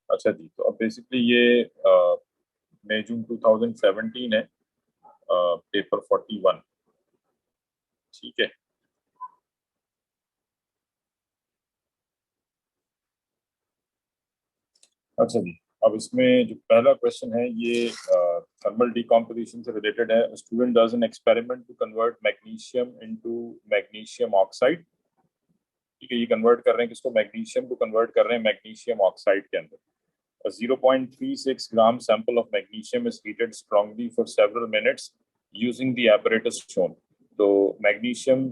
अच्छा जी, तो अब बेसिकली ये मई जून 2017 है, पेपर 41। ठीक है। अच्छा जी, अब इसमें जो पहला क्वेश्चन है ये थर्मल डिकम्पोजिशन से रिलेटेड है। Student does an experiment to convert magnesium into magnesium oxide. ठीक है, ये कन्वर्ट कर रहे हैं किसको? मैग्नीशियम को कन्वर्ट कर रहे हैं मैग्नीशियम ऑक्साइड के अंदर। A 0.36 gram sample of magnesium is heated strongly for several minutes using the apparatus shown. तो मैग्नीशियम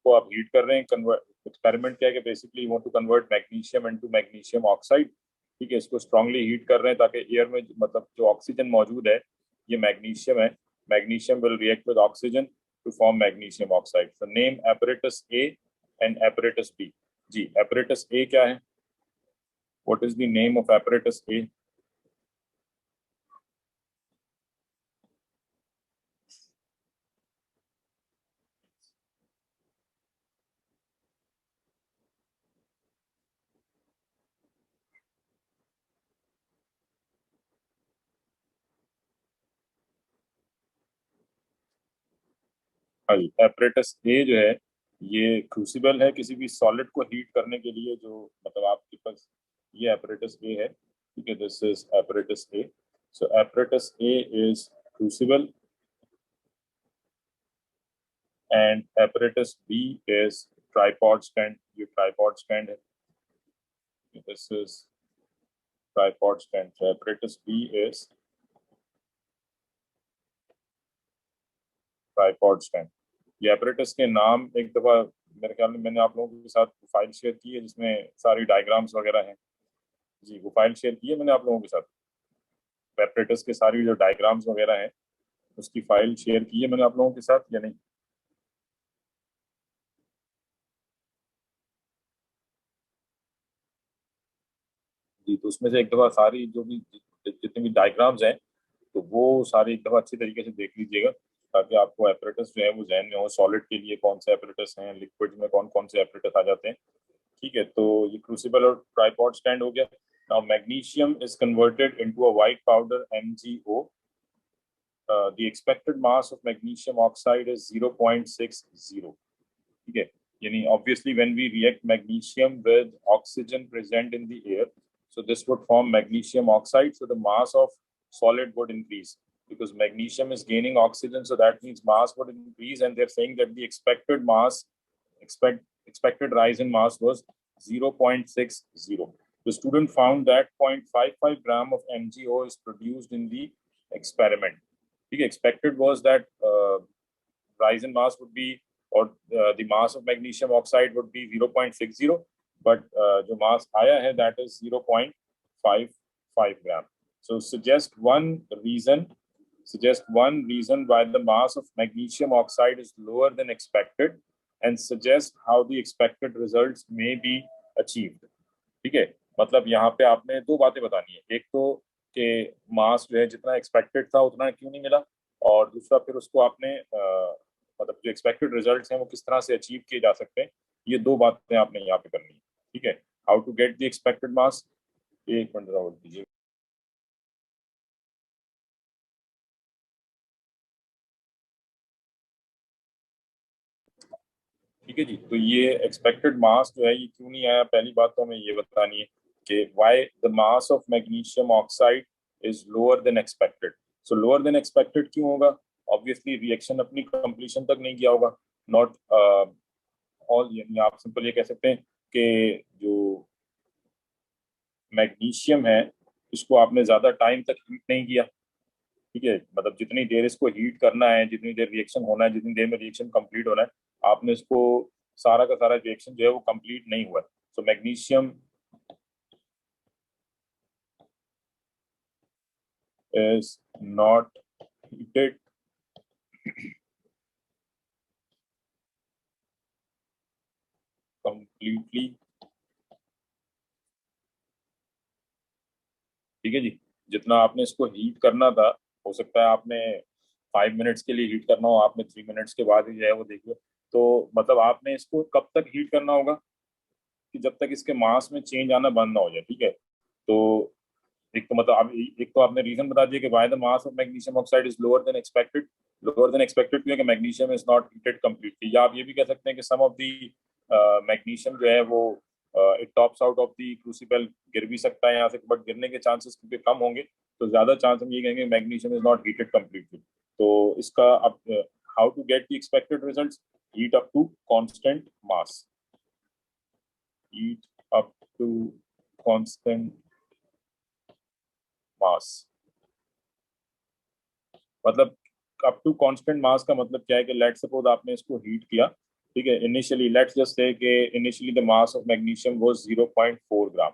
को आप हीट कर रहे हैं, कन्वर्ट एक्सपेरिमेंट क्या है कि basically want to convert magnesium into magnesium oxide. ठीक है, इसको स्ट्रांगली हीट कर रहे हैं ताकि एयर में मतलब जो ऑक्सीजन मौजूद है, ये मैग्नीशियम है। Magnesium will react with oxygen to form magnesium oxide. So name apparatus A and apparatus B। जी, apparatus A क्या है? What is the name of apparatus A? हाँ जी, apparatus A जो है ये क्रूसिबल है किसी भी सॉलिड को हीट करने के लिए। जो मतलब आपके पास ये apparatus A है, ठीक है, this is apparatus A। So apparatus A is crucible and apparatus B is tripod stand। ये tripod stand है, this is tripod stand। So apparatus B is tripod stand. ये apparatus के नाम एक दफा मेरे ख्याल में मैंने आप लोगों के साथ फाइल शेयर की है जिसमें सारी डायग्राम्स वगैरह हैं। जी, वो फाइल शेयर की है मैंने आप लोगों के साथ। apparatus के सारी जो डायग्राम्स वगैरह हैं उसकी फाइल शेयर की है मैंने आप लोगों के साथ या नहीं? जी, तो उसमें से एक दफा सारी जो भी जितनी भी डायग्राम्स हैं तो वो सारी एक दफा अच्छी तरीके से देख लीजिएगा ताकि आपको apparatus जो है वो जहन में हो। सॉलिड के लिए कौन से apparatus हैं, लिक्विड में कौन कौन से apparatus आ जाते हैं। ठीक है, तो ये क्रूसिबल और ट्राइपॉड स्टैंड हो गया। Now magnesium is converted into a white powder MgO। The expected mass of magnesium oxide is 0.60। ठीक है, यानी obviously when we react magnesium with oxygen present in the air, so this would form magnesium oxide, so the mass of solid would increase because magnesium is gaining oxygen, so that means mass would increase, and they're saying that the expected mass expected rise in mass was 0.60. The student found that 0.55 gram of MgO is produced in the experiment. Okay, expected was that rise in mass would be, or the mass of magnesium oxide would be 0.60, but the mass आया है that is 0.55 gram. So suggest one reason why the mass of magnesium oxide is lower than expected, and suggest how the expected results may be achieved। ठीक है, मतलब यहाँ पे आपने दो बातें बतानी है। एक तो कि मास जो है जितना एक्सपेक्टेड था उतना क्यों नहीं मिला, और दूसरा फिर उसको आपने मतलब जो एक्सपेक्टेड रिजल्ट्स हैं वो किस तरह से अचीव किए जा सकते हैं। ये दो बातें आपने यहाँ पे करनी है। ठीक है, how to get the expected mass. एक मिनट होल्ड कीजिए। ठीक है जी, तो ये एक्सपेक्टेड मास जो है ये क्यों नहीं आया, पहली बात तो हमें ये बतानी है कि why the mass of magnesium oxide is lower than expected. So lower than expected क्यों होगा? ऑब्वियसली रिएक्शन अपनी कंप्लीशन तक नहीं गया होगा। नॉट ऑल, यानी आप सिंपल ये कह सकते हैं कि जो मैग्नीशियम है इसको आपने ज्यादा टाइम तक हीट नहीं किया। ठीक है, मतलब जितनी देर इसको हीट करना है, जितनी देर रिएक्शन होना है, जितनी देर में रिएक्शन कंप्लीट होना है, आपने इसको सारा का सारा रिएक्शन जो है वो कंप्लीट नहीं हुआ। So magnesium is not heated completely. ठीक है जी, जितना आपने इसको हीट करना था, हो सकता है आपने 5 मिनट्स के लिए हीट करना हो, आपने 3 मिनट्स के बाद ही जो है वो देखिए। तो मतलब आपने इसको कब तक हीट करना होगा कि जब तक इसके मास में चेंज आना बंद ना हो जाए। ठीक है, तो एक तो मतलब एक तो आपने रीजन बता दिया कि why the mass of magnesium oxide is lower than expected क्योंकि magnesium is not heated completely. या आप ये भी कह सकते हैं कि सम ऑफ दी मैग्नीशियम जो है वो it tops out of the crucible, गिर भी सकता है यहाँ से, बट गिरने के चांसेस क्योंकि कम होंगे तो ज्यादा चांस हम ये कहेंगे magnesium is not heated completely. तो इसका अब how to get the expected results, heat up to constant mass, heat up to constant mass. मतलब अप टू कांस्टेंट मास का मतलब क्या है कि लेट सपोज आपने इसको हीट किया, ठीक है, इनिशियली लेट्स जस्ट से कि initially the mass of magnesium was 0.4 gram.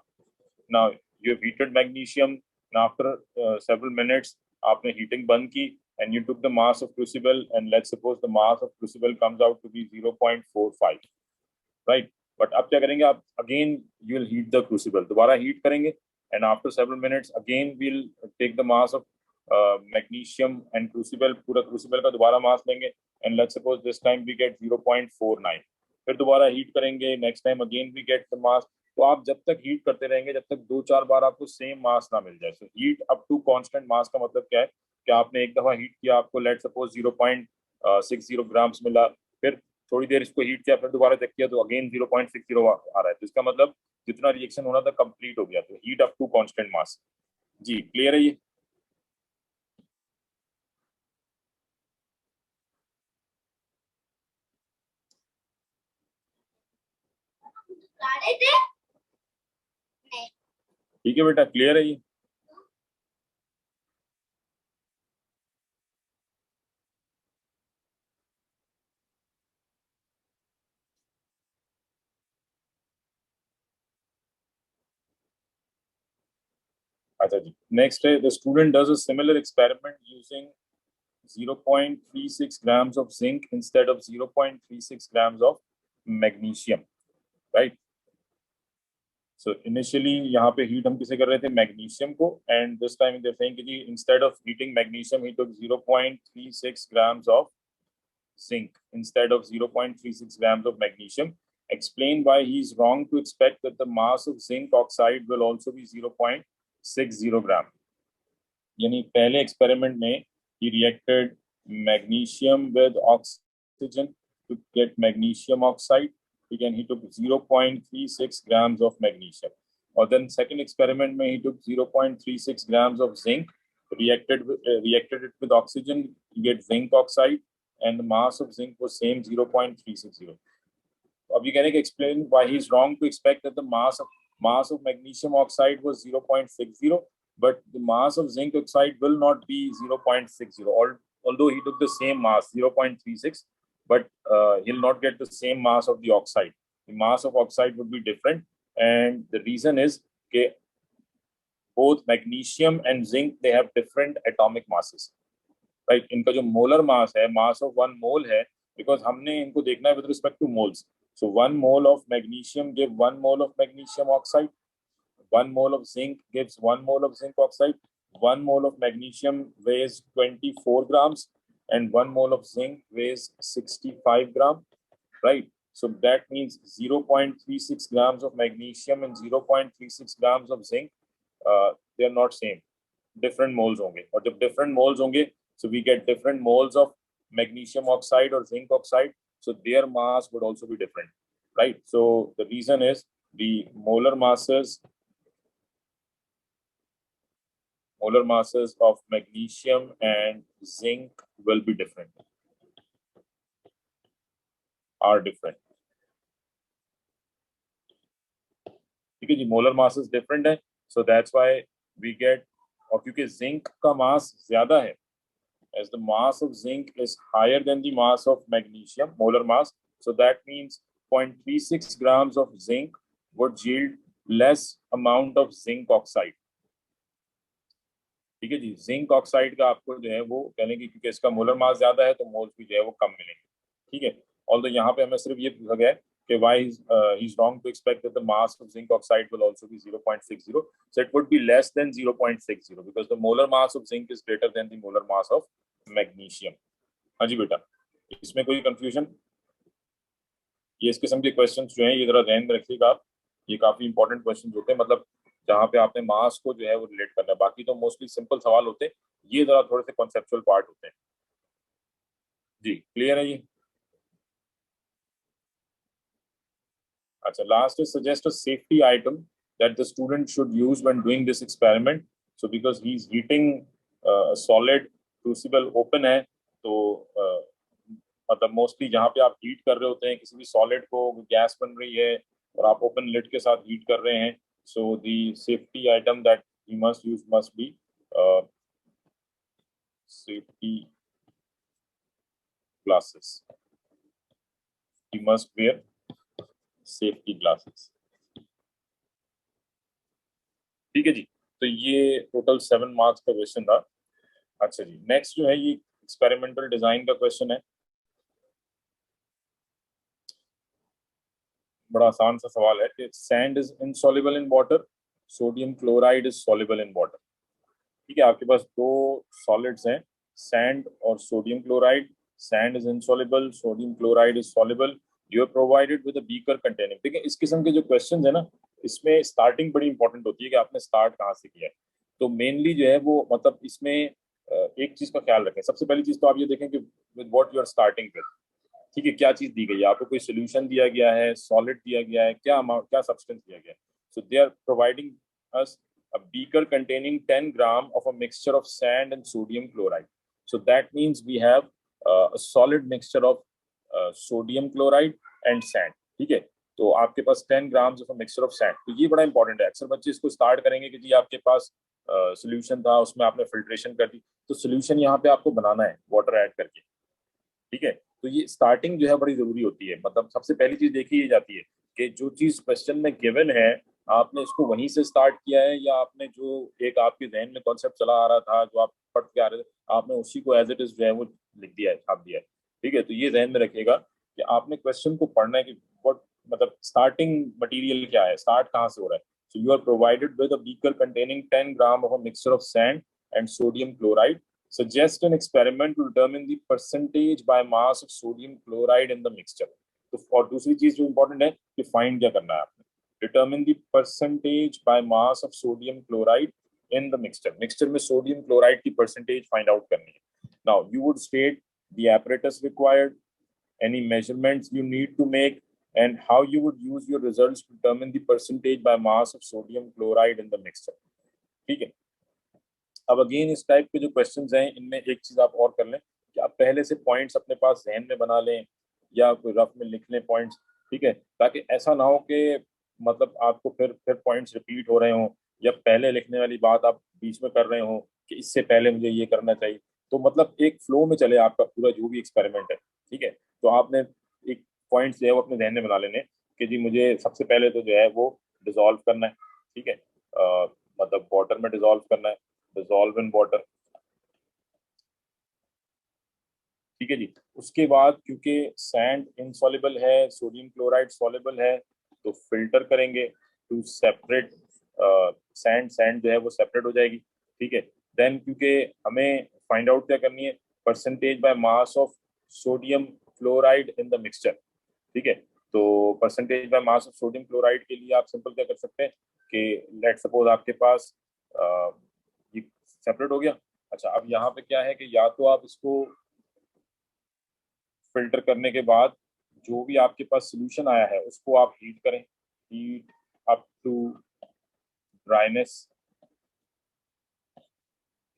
Now you have heated magnesium, after several minutes आपने हीटिंग बंद की and you took the mass of crucible and let's suppose the mass of crucible comes out to be 0.45, right. But अब क्या करेंगे आप, again you will heat the crucible, दोबारा heat करेंगे and after several minutes again will take the mass of magnesium and crucible, पूरा crucible का दोबारा mass लेंगे and let's suppose this time we get 0.49, फिर दोबारा हीट करेंगे, next time again we get the mass. तो आप जब तक हीट करते रहेंगे जब तक 2-4 बार आपको सेम मास ना मिल जाए। So heat up to constant mass का मतलब क्या है कि आपने एक दफा हीट किया, आपको लेट सपोज 0.60 ग्राम्स मिला, फिर थोड़ी देर इसको हीट किया, फिर दोबारा चेक किया तो अगेन 0.60 आ रहा है, तो इसका मतलब जितना रिएक्शन होना था कंप्लीट हो गया। तो heat up to constant mass. जी क्लियर है ये? ठीक है बेटा, क्लियर है ये? अच्छा जी, नेक्स्ट है the student does a similar experiment using 0.36 grams of zinc instead of 0.36 grams of magnesium, right? So initially यहाँ पे हीट हम किसे कर रहे थे, मैग्नीशियम को, and this time they saying कि जी इंस्टेड ऑफ हीटिंग मैग्नीशियम ही took 0.36 grams of zinc instead of 0.36 grams of magnesium. Explain why he is wrong to expect that the mass of zinc oxide will also be 0.60 gram. यानी पहले experiment में he reacted magnesium with oxygen to get magnesium oxide. Again, he took 0.36 grams of magnesium. Or then second experiment में he took 0.36 grams of zinc, reacted it with oxygen to get zinc oxide, and the mass of zinc was same 0.360. अब ये कहने के explain why he is wrong to expect that the mass of magnesium oxide was 0.60, but the mass of zinc oxide will not be 0.60. Although he took the same mass 0.36, but he'll not get the same mass of the oxide. The mass of oxide would be different, and the reason is that both magnesium and zinc, they have different atomic masses, right? इनका जो molar mass है, mass of 1 मोल है, because हमने इनको देखना है with respect two moles. So 1 mole of magnesium give 1 mole of magnesium oxide, 1 mole of zinc gives 1 mole of zinc oxide, 1 mole of magnesium weighs 24 grams, and 1 mole of zinc weighs 65 grams, right? So that means 0.36 grams of magnesium and 0.36 grams of zinc, they are not same, different moles होंगे, और जब different moles होंगे so we get different moles of magnesium oxide or zinc oxide, so their mass would also be different, right? So the reason is the molar masses of magnesium and zinc will be different, are different. ठीक है जी, molar masses different है, so that's why we get, और क्योंकि zinc का मास ज्यादा है, as the mass of zinc is higher than the mass of magnesium, molar mass, so that means 0.36 grams of zinc would yield less amount of zinc oxide. ठीक है जी, zinc oxide का आपको जो है वो कहने की, क्योंकि इसका मोलर मास ज्यादा है तो मोल्स भी जो है वो कम मिलेंगे, ठीक है। ऑल्दो यहाँ पे हमें सिर्फ ये पूछा गया है कि why he is wrong to expect that the mass of zinc oxide will also be 0.60, so it would be less than 0.60 because the molar mass of zinc is greater than the molar mass of magnesium. हाँ जी बेटा, इसमें कोई confusion? ये इस किस्म के questions जो हैं ये जरा ध्यान में रखिएगा आप, ये काफी इंपॉर्टेंट क्वेश्चंस होते हैं, मतलब जहाँ पे आपने मास को जो है वो रिलेट करना है। बाकी तो मोस्टली सिंपल सवाल होते हैं, ये जरा थोड़े से कॉन्सेप्चुअल पार्ट होते हैं। जी क्लियर है जी। अच्छा, last is suggest a safety item that the student should use when doing this experiment. So because he is heating a solid, crucible open है, तो मतलब मोस्टली जहाँ पे आप हीट कर रहे होते हैं किसी भी सॉलिड को, गैस बन रही है और आप ओपन लिड के साथ हीट कर रहे हैं, so the safety item that you must use must be safety glasses. You must wear safety glasses. ठीक है जी। तो ये टोटल 7 मार्क्स का क्वेश्चन था। अच्छा जी, नेक्स्ट जो है ये एक्सपेरिमेंटल डिजाइन का क्वेश्चन है। बड़ा आसान सा सवाल है कि sand is insoluble in water, sodium chloride is soluble in water. ठीक है, आपके पास दो सॉलिड्स हैं, सैंड और sodium chloride. Sand is insoluble, sodium chloride is soluble. You are provided with a beaker containing. ठीक है, इस किस्म के जो क्वेश्चन है ना, इसमें स्टार्टिंग बड़ी इंपॉर्टेंट होती है कि आपने स्टार्ट कहाँ से किया है। तो मेनली जो है वो मतलब इसमें एक चीज का ख्याल रखें। सबसे पहली चीज तो आप ये देखें कि with what you are starting with. ठीक है, क्या चीज दी गई है आपको, कोई सोल्यूशन दिया गया है, सॉलिड दिया गया है, क्या अमाउंट, क्या सब्सटेंस दिया गया है। So they are providing us a beaker containing 10 gram of a mixture of sand and sodium chloride. So that means we have a solid mixture of sodium chloride and sand. ठीक है, तो आपके पास 10 grams of a mixture of sand। तो ये बड़ा important है। अक्सर बच्चे इसको स्टार्ट करेंगे कि जी आपके पास सोल्यूशन था, उसमें आपने फिल्ट्रेशन कर दी। तो सोल्यूशन यहाँ पे आपको बनाना है वाटर ऐड करके। ठीक है, तो ये स्टार्टिंग जो है बड़ी जरूरी होती है। मतलब सबसे पहली चीज देखी ये जाती है कि जो चीज क्वेश्चन में गिवन है, आपने इसको वहीं से स्टार्ट किया है या आपने जो एक आपके जहन में कॉन्सेप्ट चला आ रहा था, जो आप पढ़ के आ रहे थे, आपने उसी को एज इट इज जो है वो लिख दिया है, छाप दिया है। ठीक है, तो ये जहन में रखिएगा कि आपने क्वेश्चन को पढ़ना है कि व्हाट मतलब स्टार्टिंग मटेरियल क्या है, स्टार्ट कहाँ से हो रहा है। So you are provided with a beaker containing 10 gram of a mixture of sand and sodium chloride. Suggest an experiment to determine the percentage by mass of sodium chloride in the mixture. तो और दूसरी चीज जो important है कि find क्या करना है आपने, determine the percentage by mass of sodium chloride in the mixture. Mixture में सोडियम क्लोराइड की परसेंटेज फाइंड आउट करनी है। Now you would state the apparatus required, any measurements you need to make, and how you would use your results to determine the percentage by mass of sodium chloride in the mixture. ठीक है, अब again इस type के जो questions हैं इनमें एक चीज आप और कर लें कि आप पहले से पॉइंट्स अपने पास जहन में बना लें या कोई रफ में लिख लें पॉइंट्स। ठीक है, ताकि ऐसा ना हो कि मतलब आपको फिर पॉइंट्स रिपीट हो रहे हों या पहले लिखने वाली बात आप बीच में कर रहे हो कि इससे पहले मुझे ये करना चाहिए। तो मतलब एक फ्लो में चले आपका पूरा जो भी एक्सपेरिमेंट है। ठीक है, तो आपने एक पॉइंट्स जो है वो अपने जहन में बना लेने कि जी मुझे सबसे पहले तो जो है वो डिजोल्व करना है। ठीक है, मतलब वाटर में डिजोल्व करना है, डिजोल्व इन वाटर। ठीक है जी, उसके बाद क्योंकि सैंड इनसॉल्युबल है, सोडियम क्लोराइड सॉल्युबल है, तो फिल्टर करेंगे टू सेपरेट सैंड। सैंड जो है वो सेपरेट हो जाएगी। ठीक है, देन क्योंकि हमें फाइंड आउट क्या करनी है, percentage by mass of sodium chloride in the mixture. ठीक है, तो percentage by mass of sodium chloride के लिए आप सिंपल क्या कर सकते हैं कि लेट सपोज आपके पास ये सेपरेट हो गया। अच्छा, अब यहाँ पे क्या है कि या तो आप इसको फिल्टर करने के बाद जो भी आपके पास सोल्यूशन आया है उसको आप हीट करें, हीट अप टू ड्राइनेस।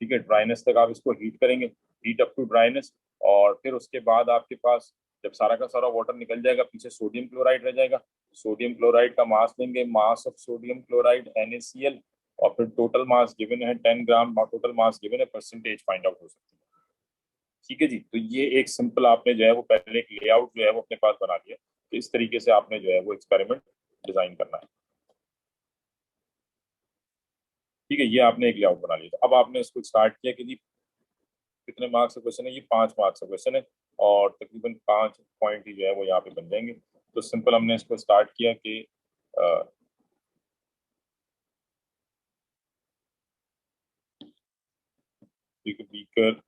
ठीक है, ड्राइनेस तक आप इसको हीट करेंगे, हीट अप टू ड्राइनेस। और फिर उसके बाद आपके पास जब सारा का सारा वाटर निकल जाएगा, पीछे सोडियम क्लोराइड रह जाएगा। सोडियम क्लोराइड का मास लेंगे, mass of sodium chloride NaCl, और फिर टोटल मास गिवन है 10 ग्राम, टोटल मास गिवन है, परसेंटेज फाइंड आउट हो सकती है। ठीक है जी, तो ये एक सिंपल आपने जो है वो पहले एक लेआउट जो है वो अपने पास बना लिया। तो इस तरीके से आपने जो है वो एक्सपेरिमेंट डिजाइन करना है। ठीक है, ये आपने एक लेआउट बना लिया। तो अब आपने इसको स्टार्ट किया कि जी कितने मार्क्स का क्वेश्चन है, ये 5 मार्क्स का क्वेश्चन है और तकरीबन 5 पॉइंट ही जो है वो यहाँ पे बन जाएंगे। तो सिंपल हमने इसको स्टार्ट किया कि बीकर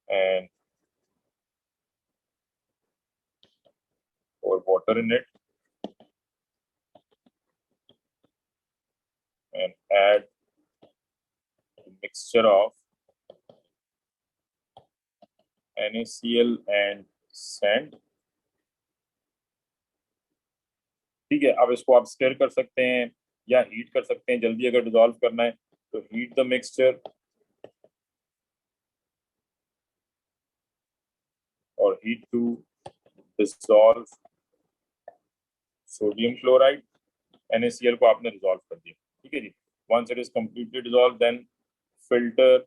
एंड और water in it, and add a mixture of NaCl and sand। ठीक है, अब इसको आप स्टर कर सकते हैं या हीट कर सकते हैं। जल्दी अगर डिसॉल्व करना है तो हीट द मिक्सचर और heat to dissolve sodium chloride. NaCl को आपने डिसॉल्व कर दिया, ठीक है जी। Once it is completely dissolve then filter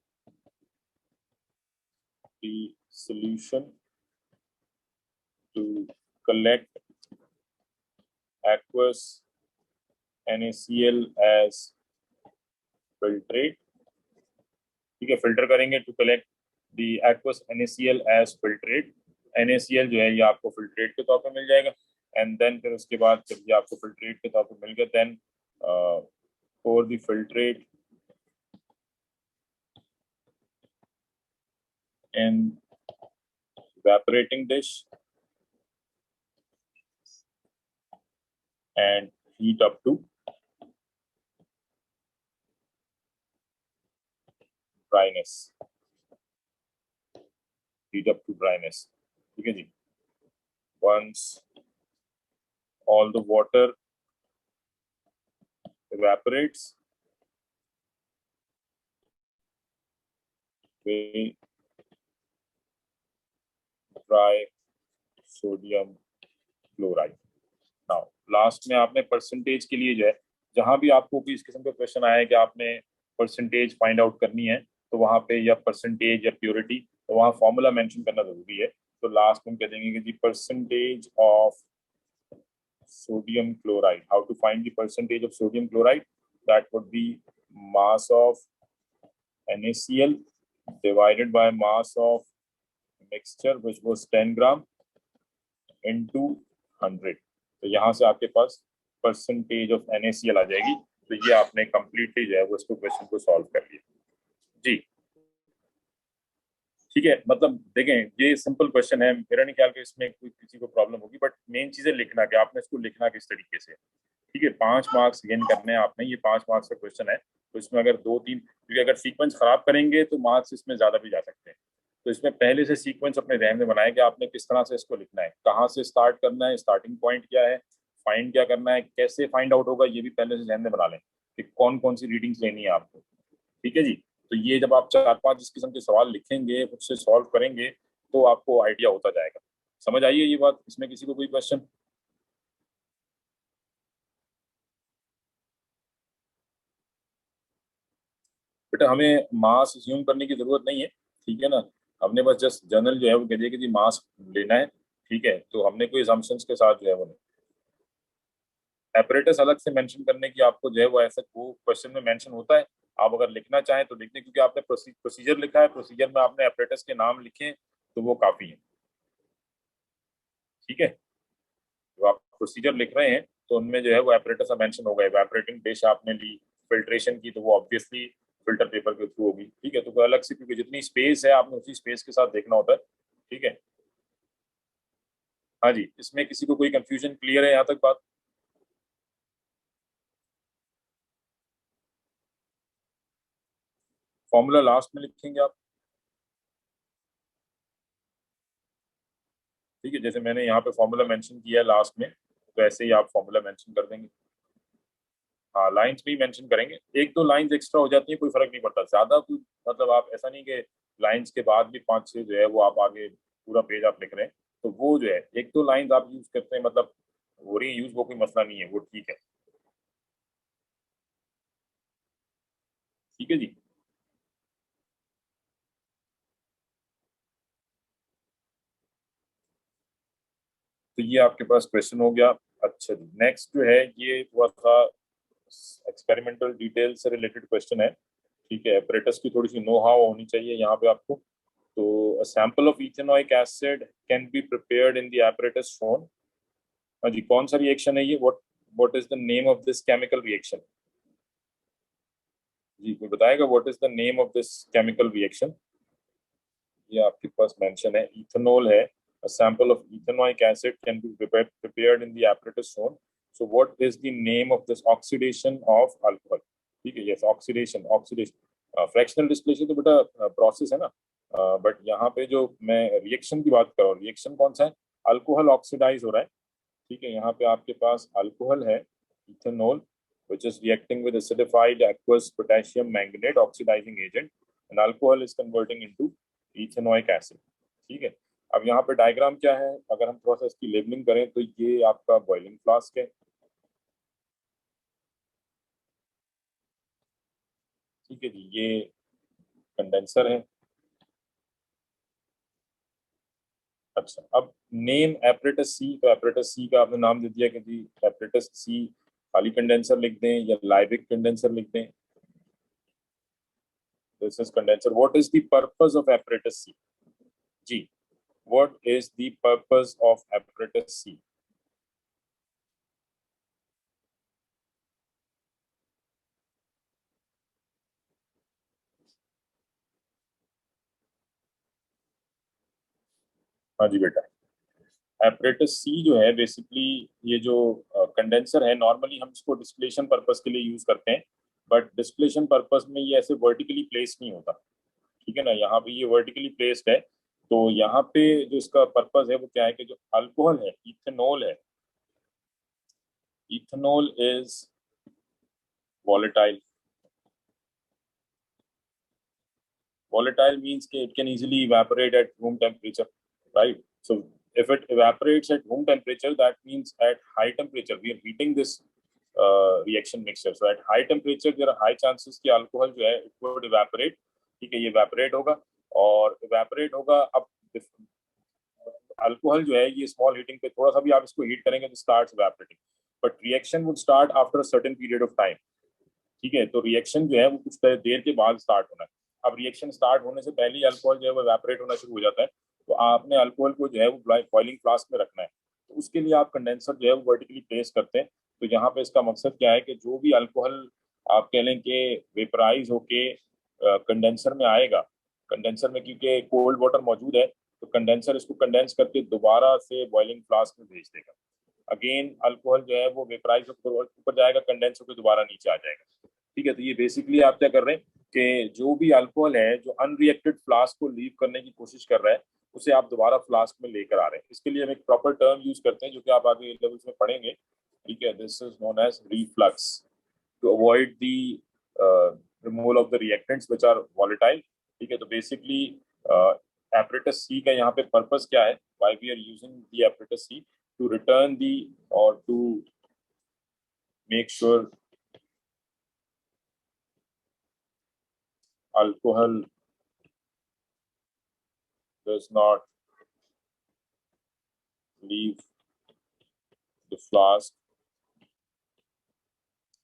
the solution to collect aqueous NaCl as filtrate। ठीक है, फिल्टर करेंगे to collect the aqueous NaCl as filtrate। NaCl जो है ये आपको फिल्ट्रेट के तौर पर मिल जाएगा। एंड देन फिर उसके बाद जब ये आपको फिल्ट्रेट के तौर पर मिल गया then pour the filtrate in evaporating dish and heat up to dryness। heat up to dryness, ठीक है जी। once all the water evaporates we try sodium chloride। Now last में आपने परसेंटेज के लिए जो है, जहां भी आपको भी इस किस्म का क्वेश्चन आया है कि आपने परसेंटेज फाइंड आउट करनी है तो वहां पे या परसेंटेज या प्योरिटी, तो वहां फॉर्मूला मेंशन करना जरूरी है। तो लास्ट में कह देंगे कि जी percentage of sodium chloride, how to find the percentage of sodium chloride, that would be mass of NaCl divided by mass of mixture which was 10 gram into 100। तो यहाँ से आपके पास परसेंटेज ऑफ NaCl आ जाएगी। तो ये आपने कंप्लीटली जो है वो इसको क्वेश्चन को सॉल्व कर लिया जी। ठीक है, मतलब देखें ये सिंपल क्वेश्चन है, मेरा नहीं ख्याल कि इसमें कोई किसी को प्रॉब्लम होगी, बट मेन चीज है लिखना, कि आपने इसको लिखना किस तरीके से। ठीक है, 5 मार्क्स गेन करने हैं आपने, ये 5 मार्क्स का क्वेश्चन है। तो इसमें अगर 2-3, क्योंकि अगर सीक्वेंस खराब करेंगे तो मार्क्स इसमें ज्यादा भी जा सकते हैं। तो इसमें पहले से सीक्वेंस अपने ध्यान में बनाए कि आपने किस तरह से इसको लिखना है, कहाँ से स्टार्ट करना है, स्टार्टिंग पॉइंट क्या है, फाइंड क्या करना है, कैसे फाइंड आउट होगा, ये भी पहले से ध्यान में बना लें कि कौन कौन सी रीडिंग्स लेनी है आपको। ठीक है जी। तो ये जब आप 4-5 इस किस्म के सवाल लिखेंगे, उससे सॉल्व करेंगे, तो आपको आइडिया होता जाएगा। समझ आइए ये बात, इसमें किसी को कोई क्वेश्चन? बेटा हमें मास अज्यूम करने की जरूरत नहीं है, ठीक है ना। हमने बस जस्ट जनरल जो है वो कह दिया कि जी मास लेना है, ठीक है। तो हमने कोई assumptions के साथ जो है वो नहीं, एपरेटस अलग से मेंशन करने की आपको जो है वो ऐसा वो क्वेश्चन में मेंशन होता है। आप अगर लिखना चाहें तो लिख दें, क्योंकि आपने प्रोसीजर लिखा है, प्रोसीजर में आपने एपरेटस के नाम लिखे तो वो काफी है। ठीक है, जो आप प्रोसीजर लिख रहे हैं तो उनमें जो है वो एपरेटस मेंशन होगा। इवेपोरेटिंग डिश आपने ली, फिल्ट्रेशन की, तो वो ऑब्वियसली फिल्टर पेपर के थ्रू होगी। ठीक है, तो कोई अलग से, क्योंकि जितनी स्पेस है आपने उसी स्पेस के साथ देखना होता है। ठीक है, हाँ जी, इसमें किसी को कोई कंफ्यूजन? क्लियर है यहाँ तक बात? फॉर्मूला लास्ट में लिखेंगे आप, ठीक है। जैसे मैंने यहाँ पे फॉर्मूला मेंशन किया है लास्ट में, तो ऐसे ही आप फॉर्मूला मेंशन कर देंगे। हाँ, लाइंस भी मेंशन करेंगे, 1-2 लाइंस एक्स्ट्रा हो जाती है, कोई फर्क नहीं पड़ता ज्यादा कोई, मतलब आप ऐसा नहीं कि लाइंस के बाद भी 5-6 जो है वो आप आगे पूरा पेज आप लिख रहे हैं, तो वो जो है 1-2 लाइंस आप यूज करते हैं, मतलब हो रही यूज, वो कोई मसला नहीं है, वो ठीक है। ठीक है जी। तो ये आपके पास क्वेश्चन हो गया। अच्छा जी, नेक्स्ट जो है ये थोड़ा सा एक्सपेरिमेंटल डिटेल से रिलेटेड क्वेश्चन है। ठीक है, एपरेटस की थोड़ी सी नो हाउ होनी चाहिए यहाँ पे आपको। तो a sample of ethanoic acid can be prepared in the apparatus shown। हाँ जी, कौन सा रिएक्शन है ये? what is the name of this chemical reaction? जी कोई बताएगा what is the name of this chemical reaction? ये आपके पास मेंशन है, इथेनॉल है। a sample of ethanoic acid can be prepared in the apparatus shown। so what is the name of this oxidation of alcohol? ठीक yes oxidation, oxidation fractional distillation तो बेटा process है ना, but यहाँ पे जो मैं रिएक्शन की बात कर रहा हूँ, रिएक्शन कौन सा है, अल्कोहल ऑक्सीडाइज हो रहा है, ठीक है। यहाँ पे आपके पास अल्कोहल है ethanol which is reacting with acidified aqueous potassium manganate oxidizing agent and alcohol is converting into ethanoic acid, ठीक है। अब यहाँ पे डायग्राम क्या है, अगर हम प्रोसेस की लेबलिंग करें तो ये आपका बॉइलिंग फ्लास्क है, ठीक है जी, ये कंडेंसर है। अच्छा, अब नेम एपरेटस सी, तो एपरेटस सी का आपने नाम दे दिया कि जी एपरेटस सी, खाली कंडेंसर लिख दें या लाइबिक कंडेंसर लिख दें, this is condenser. What is the purpose of apparatus C जी, what is the purpose of apparatus C? हाँ जी बेटा, एपरेटस सी जो है बेसिकली ये जो कंडेंसर है, नॉर्मली हम इसको डिस्टिलेशन पर्पस के लिए यूज करते हैं, बट डिस्टिलेशन पर्पस में ये ऐसे वर्टिकली प्लेस नहीं होता, ठीक है ना। यहाँ पे ये वर्टिकली प्लेस्ड है, तो यहाँ पे जो इसका पर्पस है वो क्या है कि जो अल्कोहल है, इथेनॉल है, ethanol is volatile. Volatile means that it can easily evaporate at room temperature, right? So if it evaporates at room temperature, that means at high temperature we are heating this reaction mixture. So at high temperature there are high chances कि alcohol जो है it would evaporate, ठीक है, ये evaporate होगा, और evaporate होगा। अब अल्कोहल जो है ये स्मॉल हीटिंग पे थोड़ा सा भी आप इसको हीट करेंगे तो starts evaporating, but reaction would start after a certain period of time, ठीक है। तो रिएक्शन जो है वो कुछ देर के बाद स्टार्ट होना है। अब रिएक्शन स्टार्ट होने से पहले ही अल्कोहल जो है वो इवेपोरेट होना शुरू हो जाता है, तो आपने अल्कोहल को जो है वो बॉइलिंग फ्लास्क में रखना है, तो उसके लिए आप कंडेंसर जो है वो वर्टिकली प्लेस करते हैं। तो यहाँ पे इसका मकसद क्या है कि जो भी अल्कोहल आप कह लें कि वेपराइज होके कंडेंसर में आएगा, कंडेंसर में क्योंकि कोल्ड वाटर मौजूद है, तो कंडेंसर इसको कंडेंस करके दोबारा से बॉइलिंग फ्लास्क में भेज देगा। अगेन अल्कोहल जो है वो वेपराइज ऊपर जाएगा, कंडेंस होकर दोबारा नीचे आ जाएगा, ठीक है। तो ये बेसिकली आप क्या कर रहे हैं कि जो भी अल्कोहल है जो अनरिएक्टेड फ्लास्क को लीव करने की कोशिश कर रहा है, उसे आप दोबारा फ्लास्क में लेकर आ रहे हैं। इसके लिए हम एक प्रॉपर टर्म यूज करते हैं जो कि आप आगे लेवल्स में पढ़ेंगे, ठीक है। This is known as reflux to avoid the removal of the reactants which are volatile, ठीक है। तो बेसिकली एपरेटस सी का यहाँ पे पर्पस क्या है, why we are using the apparatus C, to return the और to make sure alcohol does not leave the flask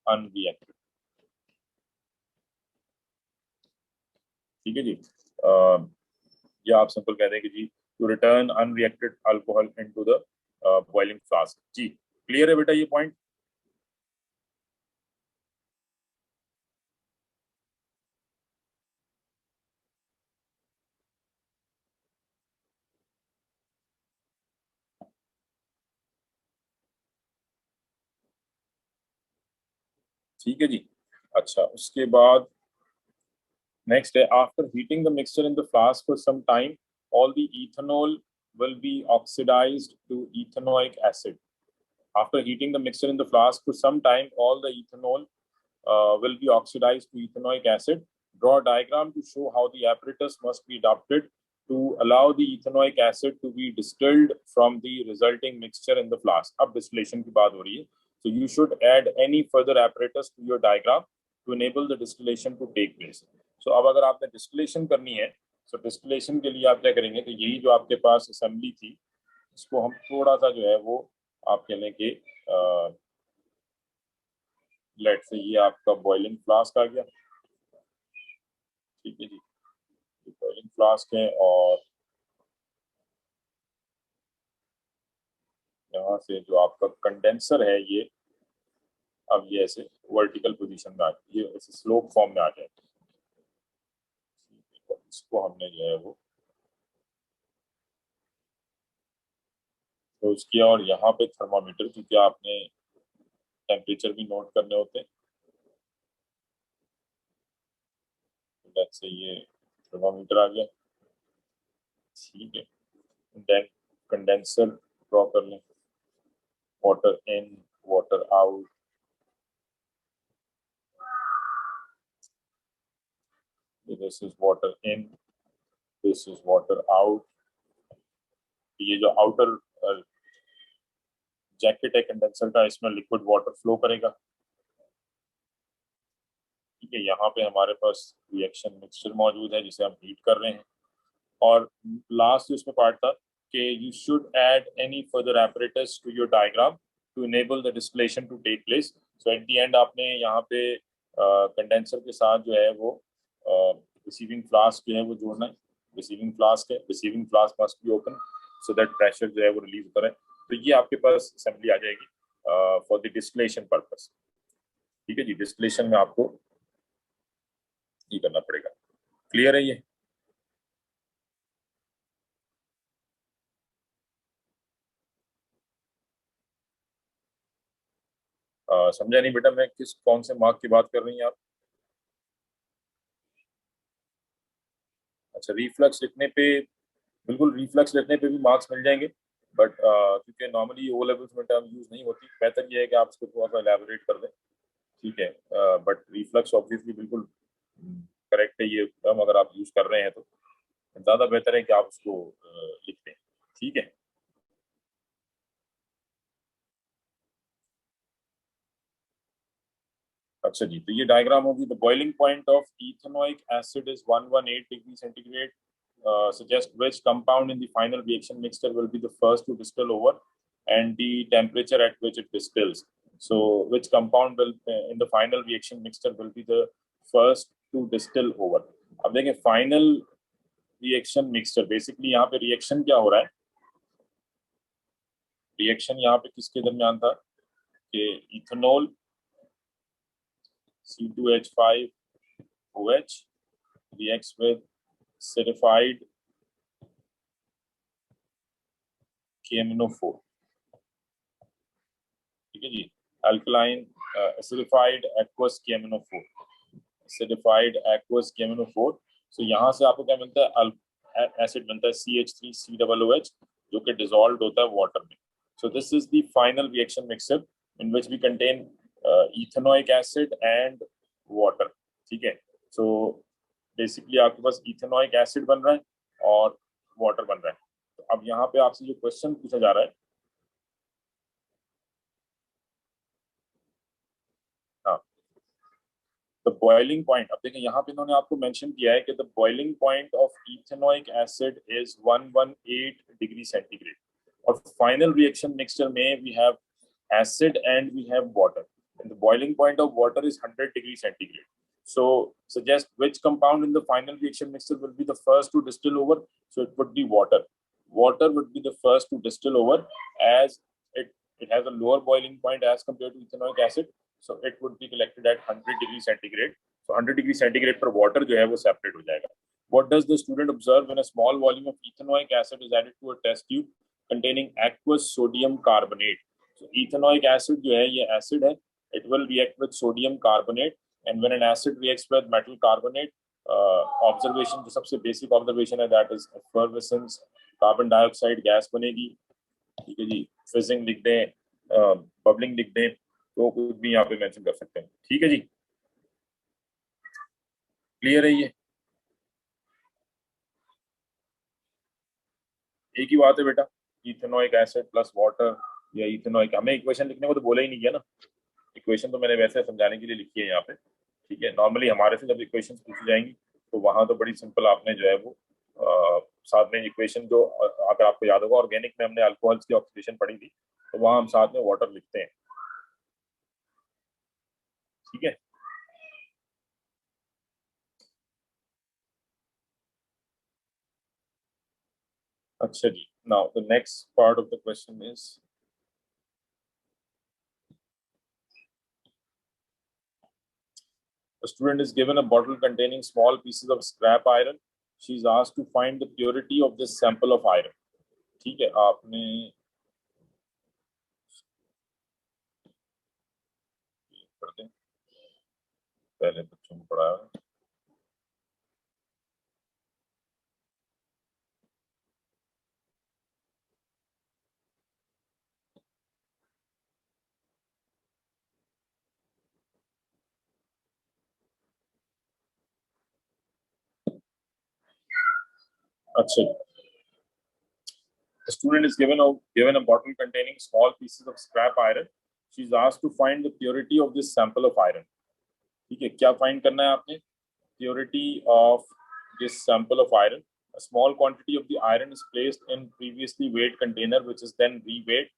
unreacted, ठीक है जी। या आप सिंपल कह दें कि जी to return unreacted alcohol into the boiling flask. जी क्लियर है बेटा ये पॉइंट? ठीक है जी। अच्छा, उसके बाद नेक्स्ट है, after heating the mixture in the flask for some time all the ethanol will be oxidized to ethanoic acid. After heating the mixture in the flask for some time, all the ethanol will be oxidized to ethanoic acid. Draw a diagram to show how the apparatus must be adapted to allow the ethanoic acid to be distilled from the resulting mixture in the flask. अब distillation की बात हो रही है, so you should add any further apparatus to your diagram to enable the distillation to take place. So अब अगर आपने distillation करनी है, so distillation के लिए आप क्या करेंगे, तो यही जो आपके पास असेंबली थी, इसको हम थोड़ा सा जो है वो आप कह लें कि लेट से ये आपका बॉइलिंग फ्लास्क आ गया, ठीक है जी, ये बॉइलिंग फ्लास्क है, और यहाँ से जो आपका कंडेंसर है ये अब ये ऐसे वर्टिकल पोजीशन में आ ये ऐसे स्लोप फॉर्म में आ जाए, इसको हमने जो है वो क्लोज किया, और यहाँ पे थर्मामीटर, क्योंकि आपने टेम्परेचर भी नोट करने होते हैं, लेट्स से ये थर्मामीटर आ गया, ठीक है। देन कंडेंसर ड्रॉ कर लें, water in water out, this is water in, this is water out. ये जो आउटर जैकेट है कंडेंसर का, इसमें लिक्विड वाटर फ्लो करेगा, ठीक है। यहाँ पे हमारे पास रिएक्शन मिक्सचर मौजूद है जिसे हम हीट कर रहे हैं। और लास्ट इसमें पार्ट था कि you should add any further apparatus to your diagram to enable the distillation to take place. So at the end आपने यहाँ पे कंडेंसर के साथ जो है वो रिसीविंग फ्लास्क जो है वो जोड़ना है। रिसीविंग फ्लास्क है, receiving flask must be open so that pressure जो है वो रिलीज होता है। तो ये आपके पास असेंबली आ जाएगी फॉर द डिस्टिलेशन पर्पस, ठीक है जी। डिस्टिलेशन में आपको ये करना पड़ेगा। क्लियर है ये? समझा नहीं बेटा, मैं किस कौन से मार्क की बात कर रही हैं आप? अच्छा, रिफ्लक्स लिखने पे, बिल्कुल रिफ्लक्स लिखने पे भी मार्क्स मिल जाएंगे, बट क्योंकि नॉर्मली ओ लेवल्स में टर्म यूज नहीं होती, बेहतर ये है कि आप इसको थोड़ा सा एलैबोरेट कर दें, ठीक है। बट रिफ्लक्स ऑब्वियसली बिल्कुल करेक्ट है ये टर्म, अगर आप यूज कर रहे हैं तो ज्यादा बेहतर है कि आप उसको लिख दें, ठीक है। अच्छा जी, तो ये डायग्राम होगी। The boiling point of ethanoic acid is 118 degree centigrade, suggest which compound in the final reaction mixture will be the first to distill over and the temperature at which it distills. So which compound will in the final reaction mixture will be the first to distill over? अब देखें final reaction mixture, basically यहाँ पे reaction क्या हो रहा है? Reaction यहाँ पे किसके दरमियान था कि ethanol C2H5OH reacts with certified KMNO4, ठीक है जी। Alkaline acidified aqueous KMNO4, acidified aqueous KMNO4। So यहाँ से आपको क्या मिलता है? एसिड मिलता है CH3COOH, जो कि डिसॉल्व होता है वाटर में। So this is the final reaction mixer in which we contain ethanoic acid and water, ठीक है। सो बेसिकली आपके पास इथेनोइक एसिड बन रहा है और वाटर बन रहा है। तो अब यहाँ पे आपसे जो क्वेश्चन पूछा जा रहा है, हाँ, द बॉइलिंग पॉइंट। अब देखिए यहाँ पे इन्होंने आपको मेंशन किया है कि the boiling point of ethanoic acid is 118 degree centigrade, और फाइनल रिएक्शन मिक्सचर में we have acid and we have water, and the boiling point of water is 100 degrees centigrade. So suggest which compound in the final reaction mixture will be the first to distill over. So it would be water. Water would be the first to distill over, as it has a lower boiling point as compared to ethanoic acid. So it would be collected at 100 degrees centigrade. So 100 degree centigrade पर water जो है वो separate हो जाएगा. What does the student observe when a small volume of ethanoic acid is added to a test tube containing aqueous sodium carbonate? So ethanoic acid जो है ये acid है, it will react with sodium carbonate, and when an acid reacts with metal carbonate, observation जो सबसे basic observation है that is effervescence, carbon dioxide gas बनेगी, ठीक है जी। फिजिंग लिख दें, बबलिंग लिख दें, तो कुछ भी यहाँ पे मेंशन कर सकते हैं, ठीक है जी। क्लियर है ये? एक ही बात है बेटा, इथेनोइक एसिड प्लस वाटर या इथेनोइक, हमें इक्वेशन लिखने को तो बोला ही नहीं गया ना। इक्वेशन तो मैंने वैसे समझाने के लिए लिखी है यहाँ पे, ठीक है। नॉर्मली हमारे से जब इक्वेशन पूछी जाएंगी तो वहां तो बड़ी सिंपल आपने जो है वो साथ में इक्वेशन जो अगर आपको याद होगा ऑर्गेनिक में हमने अल्कोहल्स की ऑक्सीडेशन पढ़ी थी, तो वहां हम साथ में वाटर लिखते हैं, ठीक है। अच्छा जी, now the next part of the question is, a student is given a bottle containing small pieces of scrap iron. She is asked to find the purity of this sample of iron, ठीक है। आपने कर दें, पहले बच्चों को पढ़ाया, अच्छा, a student is given a bottle containing small pieces of scrap iron. She is asked to find the purity of this sample of iron. ठीक है, क्या फाइंड करना है आपने? Purity of this sample of iron. A small quantity of the iron is placed in previously weighed container, which is then reweighed.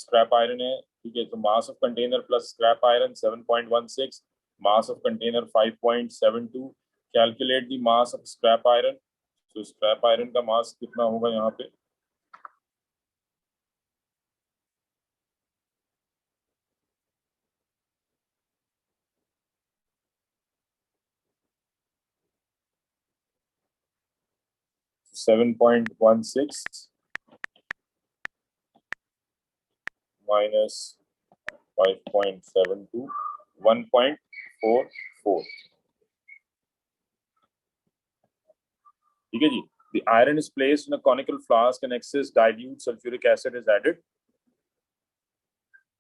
Scrap iron है, ठीक है, तो mass of container plus scrap iron 7.16, mass of container 5.72. Calculate the mass of scrap iron. So scrap iron का mass कितना होगा यहाँ पे? 7.16 minus 5.72, 1.44. ठीक है जी. The iron is placed in a conical flask and excess dilute sulfuric acid is added.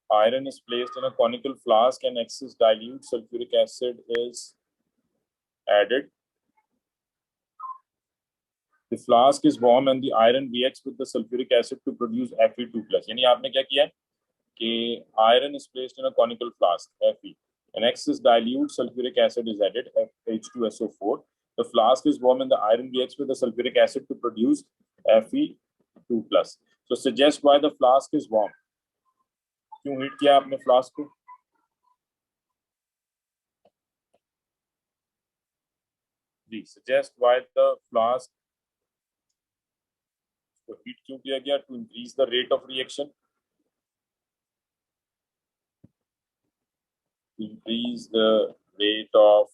Iron is placed in a conical flask and excess dilute sulfuric acid is added. The flask is warm and the iron reacts with the sulfuric acid to produce Fe2+. यानी आपने क्या किया कि iron is placed in a conical flask, Fe, and excess dilute sulfuric acid is added, H2SO4. The flask is warm and the iron reacts with the sulfuric acid to produce Fe2+. So suggest why the flask is warm. क्यों heat किया आपने flask को? जी, suggest why the flask को heat क्यों किया गया? To increase the rate of reaction. Increase the rate of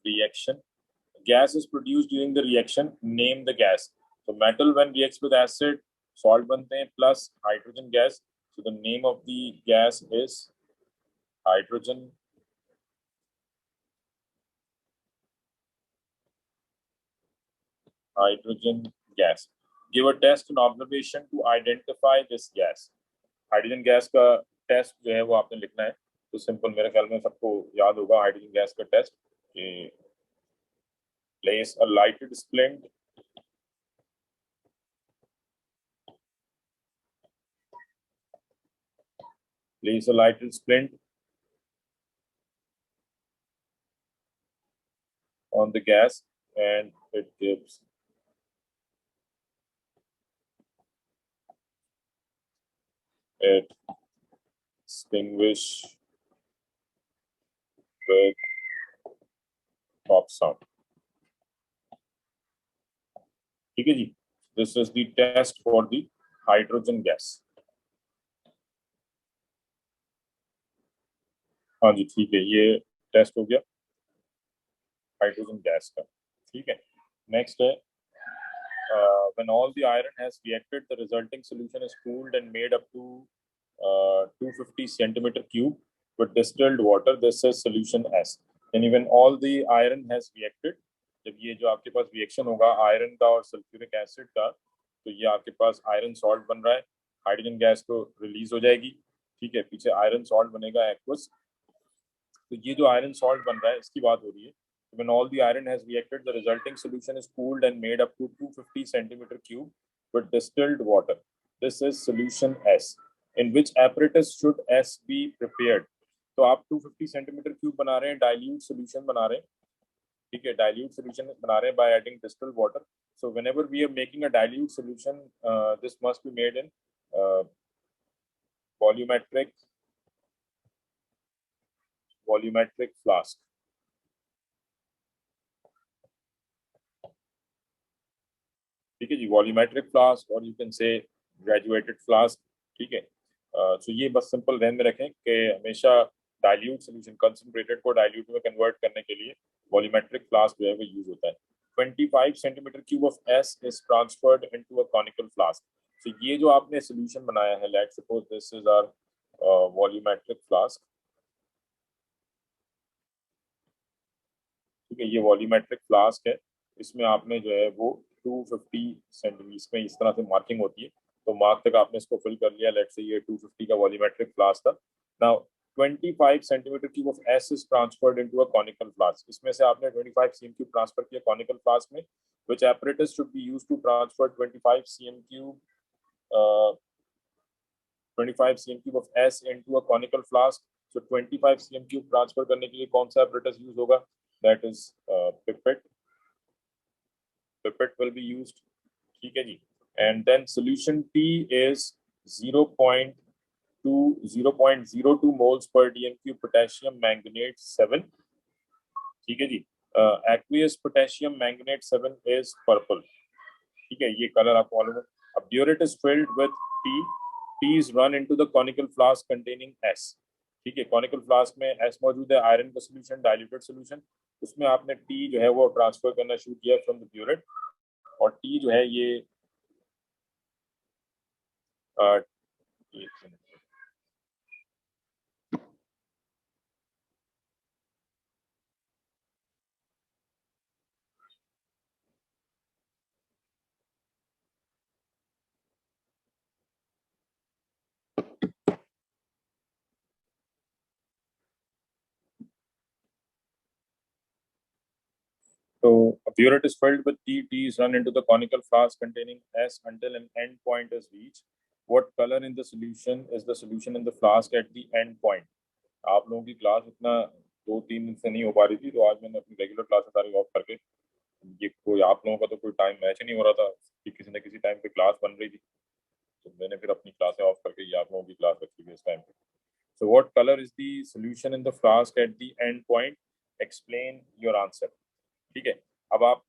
reaction. Gas is produced during the reaction. Name the gas. So metal when reacts with acid, salt बनते हैं plus hydrogen gas. So the name of the gas is hydrogen. Hydrogen gas. Give a test and observation to identify this gas. Hydrogen gas का test जो है वो आपने लिखना है. तो सिंपल, मेरे ख्याल में सबको याद होगा हाइड्रोजन गैस का test. Place a lighted splint on the gas and it gives it extinguish with top sound. ठीक है जी. This is the test for the hydrogen gas. हाँ जी, ठीक है, ये टेस्ट हो गया हाइड्रोजन गैस का. ठीक है, नेक्स्ट है when all the iron has reacted, the resulting solution is cooled and made up to 250 centimeter cube with distilled water. This is solution S. यानी when all the iron has reacted, जब ये जो आपके पास reaction होगा iron का और sulphuric acid का, तो ये आपके पास आयरन सॉल्ट बन रहा है, हाइड्रोजन गैस तो रिलीज हो जाएगी. ठीक है, पीछे आयरन सॉल्ट बनेगा एक्वस. तो ये जो आयरन सॉल्ट बन रहा है इसकी बात हो रही है. When all the iron has reacted, the resulting solution is cooled and made up to 250 centimeter cube with distilled water. This is solution S. In which apparatus should S be prepared? तो आप 250 centimeter cube बना रहे हैं, dilute solution बना रहे हैं. ठीक है, dilute solution बना रहे हैं by adding distilled water. So whenever we are making a dilute solution, this must be made in volumetric flask. ठीक है जी, वॉल्यूमेट्रिक फ्लास्क और you can say graduated flask. ठीक है, सो ये बस सिंपल ध्यान में रखें कि हमेशा डाइल्यूट सॉल्यूशन कंसंट्रेटेड को डाइल्यूट में कन्वर्ट करने के लिए वॉल्यूमेट्रिक फ्लास्क जो है वो यूज होता है. 25 centimetre cube of S is transferred into a conical flask. So ये जो आपने सॉल्यूशन बनाया है, let's suppose this is our volumetric flask. ठीक है, ये वॉल्यूमेट्रिक फ्लास्क है. इसमें आपने जो है वो 250 सेंटीमीटर में इस तरह से मार्किंग होती है, तो मार्क तक आपने इसको फिल कर लिया. लेट्स से ये 250 का वॉल्यूमेट्रिक फ्लास्क था. Now 25 centimetre cube of S is transferred into a conical flask. इसमें से आपने 25 सीएम क्यूब ट्रांसफर किया कॉनिकल फ्लास्क में, which apparatus should be used to transfer 25 cm cube 25 cm cube of S into a conical flask. So 25 cm cube transfer करने के लिए कौन सा एपरेटस यूज होगा? That is pipette. Pipette will be used. ठीक है जी। And then solution T is 0.02 moles per dm cube potassium manganate 7। ठीक है जी। aqueous potassium manganate 7 is purple। ठीक है, ये कलर आपको मालूम है। अब burette is filled with tea। tea is run into the conical flask containing S। ठीक है, conical flask में S मौजूद है, आयरन का सोल्यूशन, डाइल्यूटेड सोल्यूशन। उसमें आपने टी जो है वो ट्रांसफर करना शुरू किया फ्रॉम द burette, और टी जो है ये So a burette is filled with tea. Tea is run into the conical flask containing S until an end point is reached. What color in the solution is the solution in the flask at the end point? आप लोगों की class इतना 2-3 दिन से नहीं हो पा रही थी, तो आज मैंने अपनी रेगुलर क्लास सारी ऑफ करके, ये कोई आप लोगों का तो कोई टाइम मैच नहीं हो रहा था कि किसी न किसी टाइम पे क्लास बन रही थी, तो मैंने फिर अपनी क्लासें ऑफ करके ये आप लोगों की क्लास रखी थी इस टाइम पे। So what color is the solution in the flask at the end point? Explain your answer। ठीक है, अब आप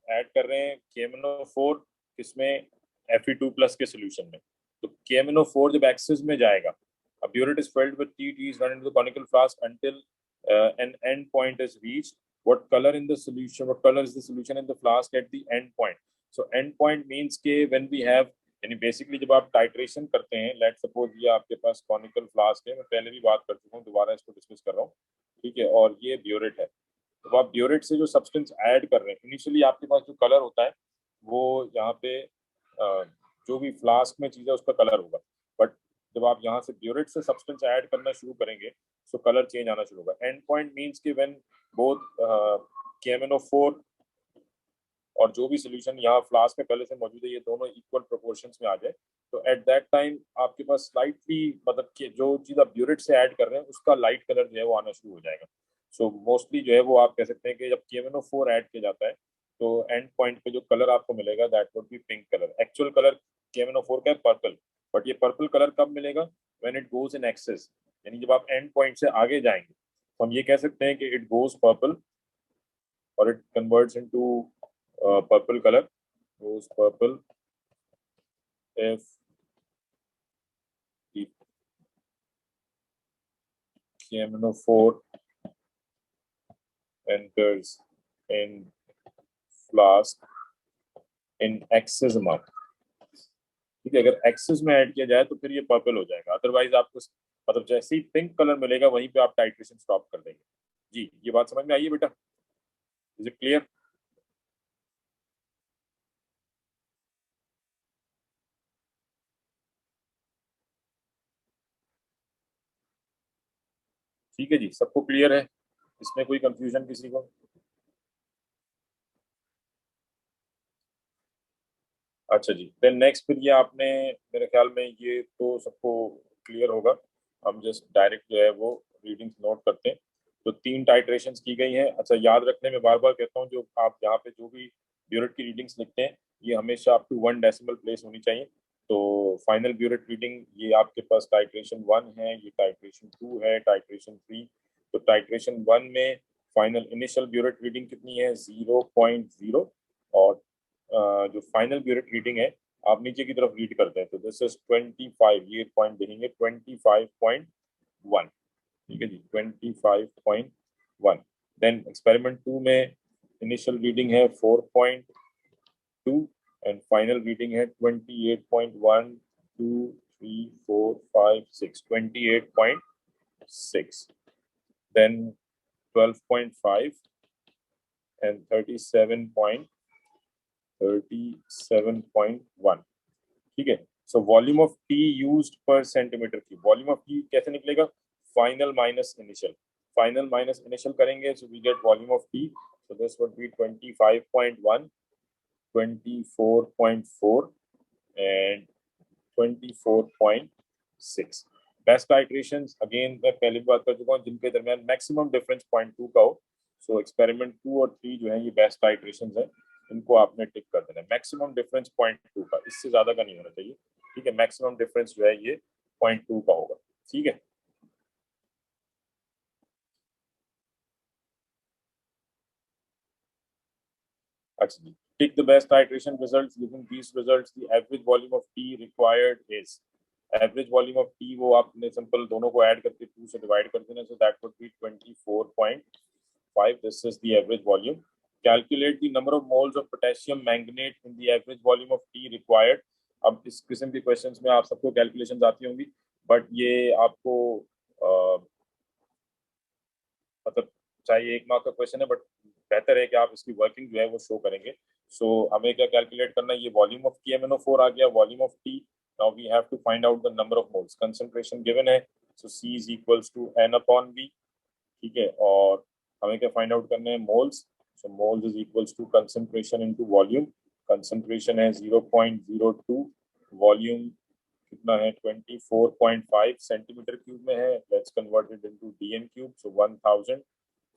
ऐड कर रहे हैं KMnO4 किसमें? Fe2+ के सोल्यूशन में। तो KMnO4 जब एक्सिस में जाएगा, a burette is filled with tea. Tea is run into the conical flask until an end point is reached. What color in the solution? What color is the solution in the flask at the end point? So end point means के when we have, यानी basically जब आप titration करते हैं, let suppose ये आपके पास conical flask है, मैं पहले भी बात कर चुका हूँ, दोबारा इसको डिस्कस कर रहा हूँ। ठीक है, और ये ब्यूरेट है। तो आप ब्यूरेट से जो सब्सटेंस ऐड कर रहे हैं, इनिशियली आपके पास जो कलर होता है वो यहाँ पे जो भी फ्लास्क में चीज़ है उसका कलर होगा, बट जब आप यहाँ से ब्यूरेट से सब्सटेंस ऐड करना शुरू करेंगे तो कलर चेंज आना शुरू होगा। एंड पॉइंट मीन्स कि व्हेन बोथ KMnO4 और जो भी सोल्यूशन यहाँ फ्लास्क में पहले से मौजूद है, ये दोनों इक्वल प्रोपोर्शंस में आ जाए, तो एट दैट टाइम आपके पास स्लाइटली, मतलब कि जो चीज़ आप ब्यूरेट से ऐड कर रहे हैं उसका लाइट कलर जो है वो आना शुरू हो जाएगा। सो मोस्टली जो है वो आप कह सकते हैं कि जब KMnO4 ऐड किया जाता है तो एंड पॉइंट पे जो कलर आपको मिलेगा that would be pink colour. Actual colour KMnO4 का है पर्पल, बट ये पर्पल कलर कब मिलेगा? When it goes in excess, यानी जब आप एंड पॉइंट से आगे जाएंगे तो हम ये कह सकते हैं कि इट गोज पर्पल और it converts into purple color, goes purple if the KMnO4 enters in flask in excess amount। ठीक है, अगर एक्सेस में ऐड किया जाए तो फिर ये पर्पल हो जाएगा, अदरवाइज आपको मतलब जैसे ही पिंक कलर मिलेगा वहीं पे आप टाइट्रेशन स्टॉप कर देंगे। जी, ये बात समझ में आई है बेटा? Is it clear? ठीक है जी, सबको क्लियर है? इसमें कोई कंफ्यूजन किसी को? अच्छा जी, देन नेक्स्ट फिर ये आपने, मेरे ख्याल में ये तो सबको क्लियर होगा। हम जस्ट डायरेक्ट जो है वो रीडिंग्स नोट करते हैं। तो 3 टाइट्रेशंस की गई हैं। अच्छा, याद रखने में बार बार कहता हूँ, जो आप यहाँ पे जो भी ब्यूरेट की रीडिंग्स लिखते हैं ये हमेशा अप टू 1 डेसिमल प्लेस होनी चाहिए। तो फाइनल ब्यूरेट रीडिंग ये आपके पास टाइट्रेशन 1 है, ये टाइट्रेशन 2 है, टाइट्रेशन 3। तो टाइट्रेशन 1 में फाइनल इनिशियल ब्यूरेट रीडिंग कितनी है? 0.0। और जो फाइनल ब्यूरेट रीडिंग है आप नीचे की तरफ रीड करते हैं तो दिस इज 25, ये पॉइंट देखेंगे 25.1। ठीक है जी, 25.1। देन एक्सपेरिमेंट 2 में इनिशियल रीडिंग है 4.2 एंड फाइनल रीडिंग है 28.1 2 3 4 5 6 28.6। Then 12.5 and 37.1। ठीक है। So volume of T used per centimetre cube, volume of T कैसे निकलेगा? Final minus initial, final minus initial करेंगे, so we get volume of T, so this would be 25.1, 24.4 and 24.6। Best titrations again मैं पहले भी बात कर चुका हूँ, जिनके दरमियान मैक्सिमम डिफरेंस 0.2 का हो। सो एक्सपेरिमेंट 2 और 3 जो है ये बेस्ट टाइट्रेशंस है, इनको आपने टिक कर देना है। मैक्सिमम डिफरेंस 0.2 का, इससे ज्यादा का नहीं होना चाहिए, ठीक है। मैक्सिमम डिफरेंस जो है ये 0.2 का होगा, ठीक है। अच्छा जी, tick the best titration results, given these results the average volume of T required is, average volume of T वो आपने सिंपल दोनों को ऐड करके 2 से डिवाइड कर देना, so that would be 24.5, this is the average volume. Calculate the number of moles of potassium manganate in the average volume of T required. अब इस किस्म के क्वेश्चंस में आप सबको कैलकुलेशंस आती होंगी, बट ये आपको मतलब चाहिए 1 मार्क का क्वेश्चन है, बट बेहतर है कि आप इसकी वर्किंग जो है वो शो करेंगे। सो हमें क्या कैलकुलेट करना है, ये वॉल्यूम ऑफ KMnO4 आ गया, volume of T, now we have to find out the number of moles, concentration given है, so C is equals to N/V, ठीक है। और हमें क्या फाइंड आउट करने हैं, moles, so moles is equals to concentration into volume, concentration है 0.02, volume कितना है 24.5 सेंटीमीटर क्यूब में है, let's convert it into DN cube, so 1000,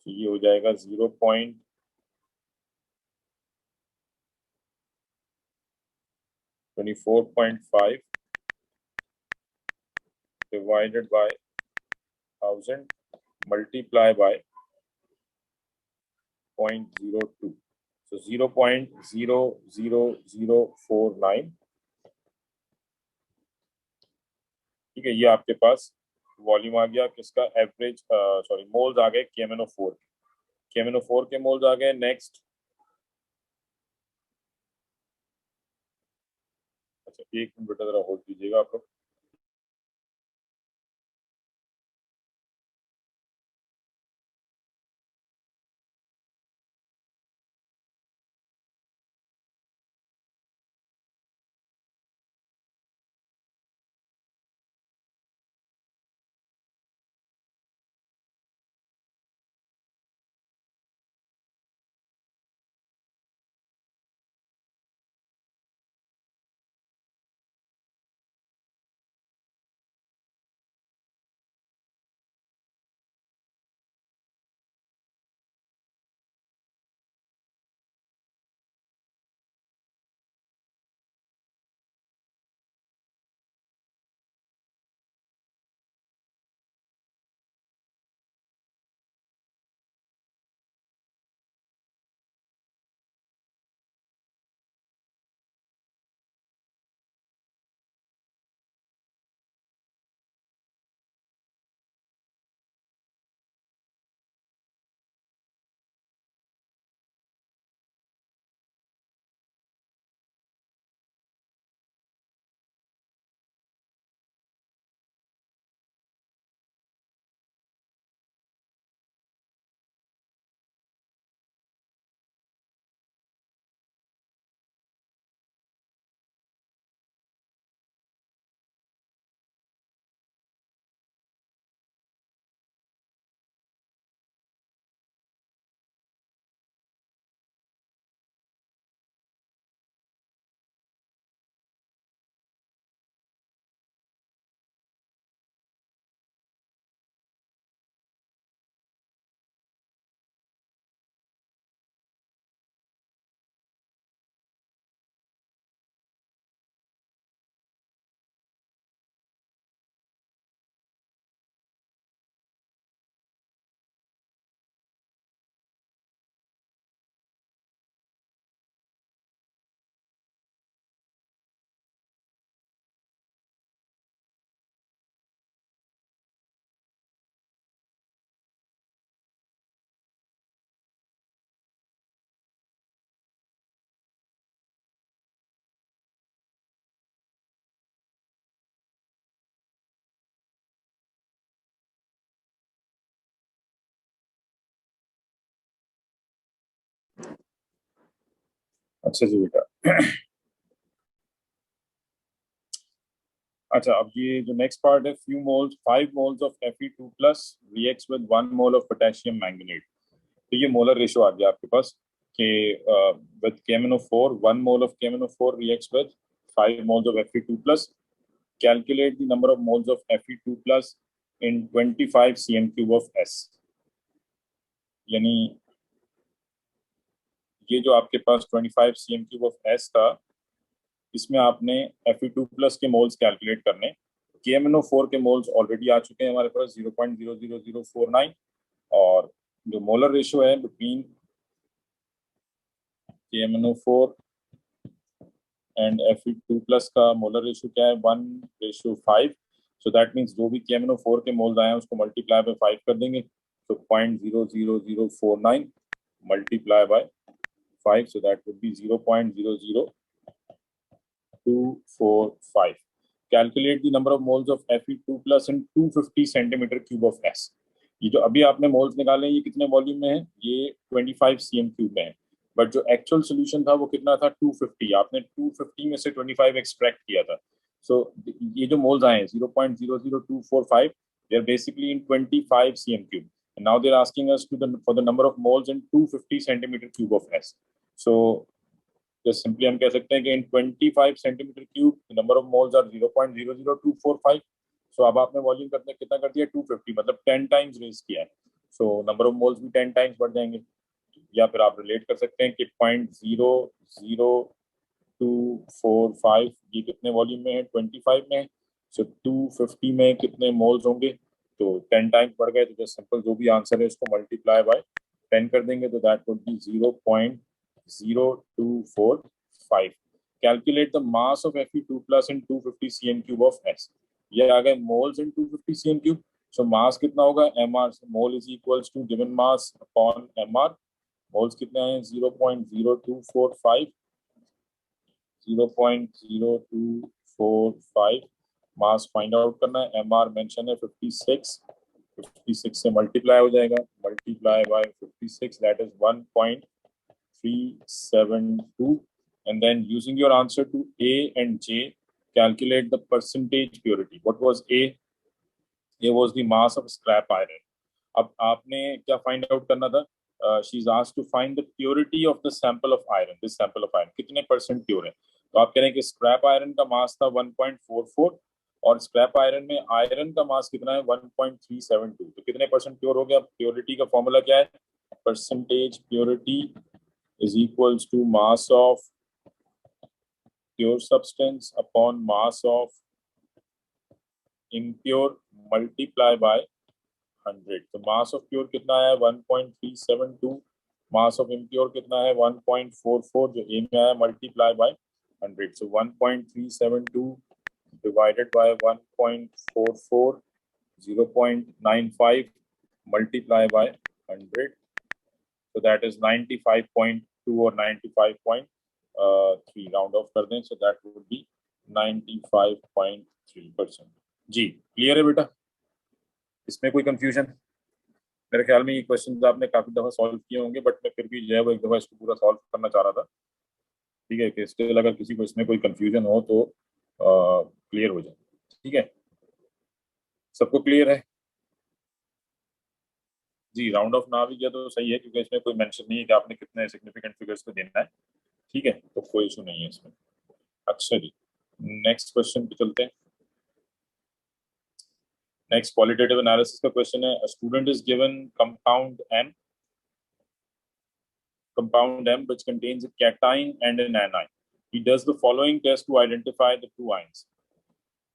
तो ये हो जाएगा 0.24.5 divided by 1000 multiply by 0.02, so 0.00049, ठीक है। ये आपके पास वॉल्यूम आ गया किसका, एवरेज सॉरी मोल्स आ गए KMnO4, KMnO4 के मोल्स आ गए। नेक्स्ट, अच्छा 1 मिनट बेटा जरा होल्ड कीजिएगा आप लोग। अच्छा जी बेटा, अच्छा, अब ये जो नेक्स्ट पार्ट है, few moles 5 moles of Fe2 plus reacts with 1 mole of potassium manganate. तो ये मोलर रेशो आ गया आपके पास कि with KMnO4 1 mole of KMnO4 reacts with 5 moles of Fe2 plus. Calculate the number of moles of Fe2 plus in 25 cm³ of S। यानी ये जो आपके पास 25 cm³ ऑफ S था, इसमें आपने Fe2 प्लस के मोल्स कैलकुलेट करने। KMnO4 के मोल्स ऑलरेडी आ चुके हैं हमारे पास 0.00049। और जो मोलर रेशो है between KMnO4 and Fe2 plus का मोलर रेशो क्या है, 1:5। सो दैट मीन्स जो भी KMnO4 के मोल्स आए हैं उसको मल्टीप्लाई बाय 5 कर देंगे, तो 0.00049 multiply by 5, so that would be 0.00245। Calculate the number of moles of Fe2 plus in 250 cm³ of S। ये जो अभी आपने मोल्स निकाले हैं ये कितने वॉल्यूम में है, ये 25 cm³ में है। बट जो एक्चुअल सोल्यूशन था वो कितना था, 250। आपने 250 में से 25 एक्सट्रैक्ट किया था। सो ये जो मोल्स आए हैं 0.00245, they are basically in 25 cm³। Now they're asking us for the number of moles in 250 cm³ of S. So just simply हम कह सकते हैं कि in 25 cm³ number of moles are 0.00245। So अब आपने वॉल्यूम कितना कर दिया, 250, मतलब 10 टाइम्स रेज किया है। सो नंबर ऑफ मोल्स भी 10 टाइम्स बढ़ जाएंगे। या फिर आप रिलेट कर सकते हैं कि 0.00245 ये कितने वॉल्यूम में है, 25 में है। सो 250 में कितने मोल्स होंगे, तो 10 टाइम्स बढ़ गए। तो जस्ट सिंपल जो भी आंसर है उसको मल्टीप्लाई बाय 10 कर देंगे, तो that would be 0.0245। Calculate the mass of Fe2 plus in 250 cm³ of S। ये आ गए मोल्स इन 250 cm³। सो मास कितना होगा, mr, mole is equals to given mass upon mr। Moles कितने हैं, 0.0245, 0.0245। मास फाइंड आउट करना है, एमआर मेंशन है 56। 56 से मल्टीप्लाई हो जाएगा, multiply by 56, that is 1.372। and then using your answer to A and J, calculate the percentage purity. What was A? A was the mass of scrap iron. अब आपने क्या find out करना था, she is asked to find the purity of the sample of iron. This sample of iron कितने percent pure है। तो आप कह रहे हैं कि स्क्रैप आयरन का मास था 1.44, और स्क्रैप आयरन में आयरन का मास कितना है, 1.372। तो कितने परसेंट प्योर हो गया। प्योरिटी का फॉर्मूला क्या है, percentage purity is equals to mass of pure substance upon mass of impure multiply by 100। तो मास ऑफ प्योर कितना है, 1.372। मास ऑफ इम्प्योर कितना है, 1.44, जो ए में आया, multiply by 100। So 1.372 divided by 1.44, 0.95 multiply by 100। so that is 95.2 or 95.3, round off कर दें, so that would be 95.3%। जी क्लियर है बेटा, इसमें कोई कंफ्यूजन। मेरे ख्याल में ये क्वेश्चन आपने काफी दफा सॉल्व किए होंगे, बट मैं फिर भी जो है वो एक दफा इसको पूरा सॉल्व करना चाह रहा था। ठीक है, कि स्टिल अगर किसी को इसमें कोई कंफ्यूजन हो तो क्लियर हो जाए। ठीक है, सबको क्लियर है। जी, राउंड ऑफ ना भी किया तो सही है, क्योंकि इसमें कोई मेंशन नहीं है कि आपने कितने सिग्निफिकेंट फिगर्स पे देना है। ठीक है, तो कोई इशू नहीं है इसमें। अच्छा जी, नेक्स्ट क्वेश्चन पे चलते हैं। नेक्स्ट क्वालिटेटिव एनालिसिस का क्वेश्चन है, student is given compound M which contains a cation and an anion. He does the following test to identify the two ions.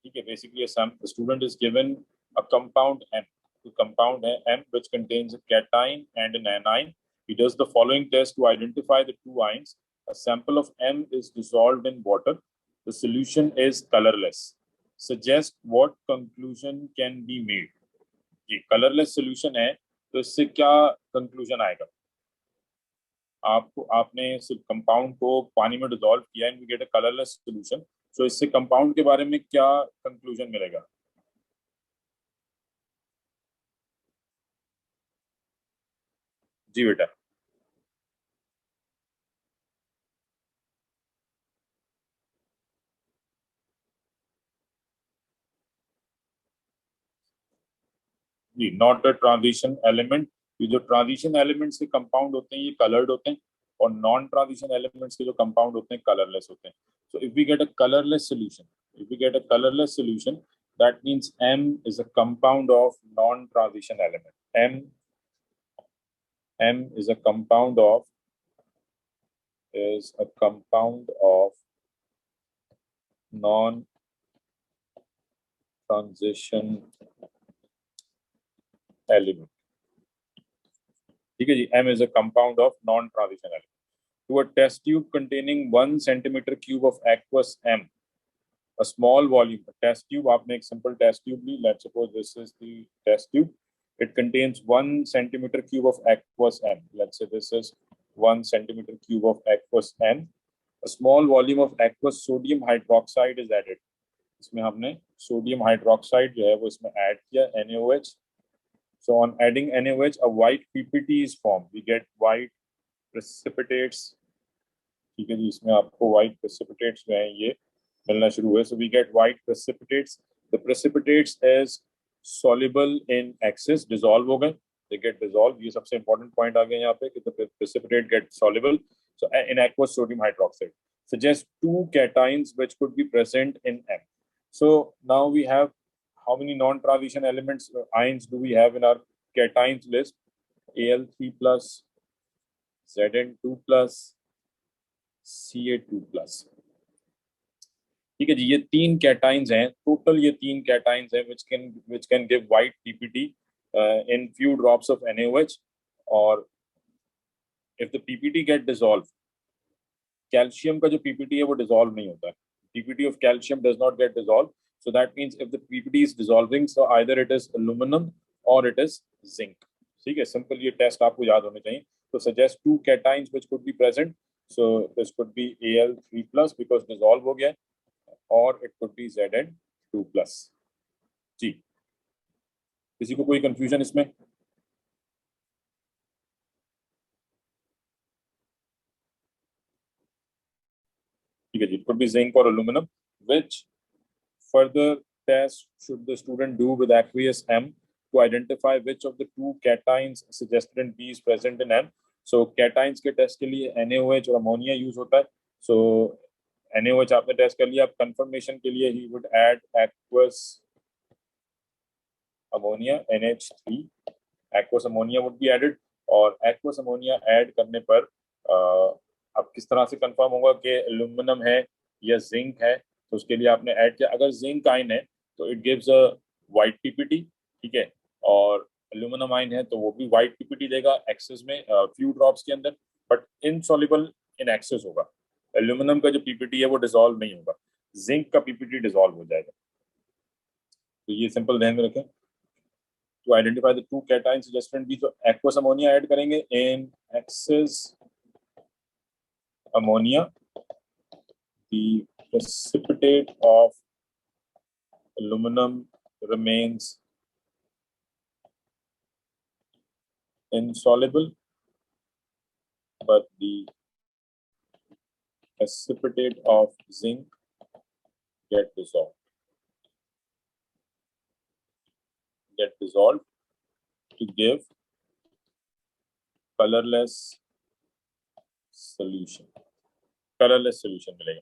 ठीक है, basically the student is given a compound M. The compound M which contains a cation and an anion. He does the following test to identify the two ions. A sample of M is dissolved in water. The solution is colorless. Suggest what conclusion can be made. Ji, colorless solution है, तो इससे क्या conclusion आएगा। आपको आपने सिर्फ compound को पानी में डिसॉल्व किया and we get a colourless solution. So इससे कंपाउंड के बारे में क्या कंक्लूजन मिलेगा। जी बेटा, जी, नॉट अ ट्रांजिशन एलिमेंट। ये जो ट्रांजिशन एलिमेंट्स के कंपाउंड होते हैं ये कलर्ड होते हैं, और नॉन ट्रांजिशन एलिमेंट्स के जो कंपाउंड होते हैं कलरलेस होते हैं। So if we get a colourless solution, if we get a colorless solution, that means M is a compound of non-transition element. M is a compound of non-transition element. ठीक है जी, M is a compound of non-transition element. To a test tube containing 1 centimeter cube of aqueous M, a small volume. A test tube, आपने एक simple test tube Lee. Let's suppose this is the test tube. It contains 1 centimeter cube of aqueous M. Let's say this is 1 centimeter cube of aqueous M. A small volume of aqueous sodium hydroxide is added. इसमें हमने sodium hydroxide जो है वो इसमें add किया, NaOH. So on adding NaOH, a white PPT is formed. We get white precipitates. ठीक है जी, इसमें आपको white precipitates जो हैं ये मिलना शुरू हुए. So we get white precipitates. The precipitates is soluble in excess, dissolve हो गए, they get dissolved. ये सबसे important point आ गया यहाँ पे कि the precipitate get soluble. So in aqueous sodium hydroxide suggest two cations which could be present in M. So now we have how many non-transition elements, ions do we have in our cations list? Al3 plus, Zn2 plus, Ca2 plus. ठीक है जी, ये तीन cations हैं total, ये तीन cations हैं which can give white PPT in few drops of NaOH. और if the PPT get dissolved, calcium का जो PPT है वो डिसॉल्व नहीं होता है. PPT of calcium does not get dissolved. So that means if the PPT is dissolving, so either it is aluminum or it is zinc. ठीक है, simple ये टेस्ट आपको याद होने चाहिए. So suggest two cations which could be present. So this could be Al3 plus because dissolve हो गया है, or it could be Zn2 plus. जी, किसी को कोई कंफ्यूजन इसमें? ठीक है जी, it could be zinc or aluminum. Which further test should the student do with aqueous M to identify which of the two cations suggested in B is present in M? So cations के test के लिए NaOH और ammonia use होता है. So NaOH आपने test कर लिया, अब कंफर्मेशन के लिए he would add aqueous ammonia NH3. aqueous ammonia would be added, और aqueous ammonia ऐड करने पर अब किस तरह से कंफर्म होगा कि एल्यूमिनियम है या जिंक है? तो उसके लिए आपने ऐड किया, अगर जिंक आयन है तो it gives a white PPT. ठीक है, और एल्यूमिनियम आयन है तो वो भी वाइट पीपीटी देगा एक्सेस में फ्यू ड्रॉप्स के अंदर, बट इनसॉल्युबल इन एक्सेस होगा. एल्यूमिनियम का जो पीपीटी है वो डिसॉल्व नहीं होगा, जिंक का पीपीटी डिसॉल्व हो जाएगा. तो ये सिंपल ध्यान में रखें. To identify the two cations suggested in B, तो aqueous ammonia ऐड करेंगे. In excess ammonia, the precipitate of aluminum remains insoluble, but the precipitate of zinc get dissolved to give colorless solution. Colorless solution मिलेगा.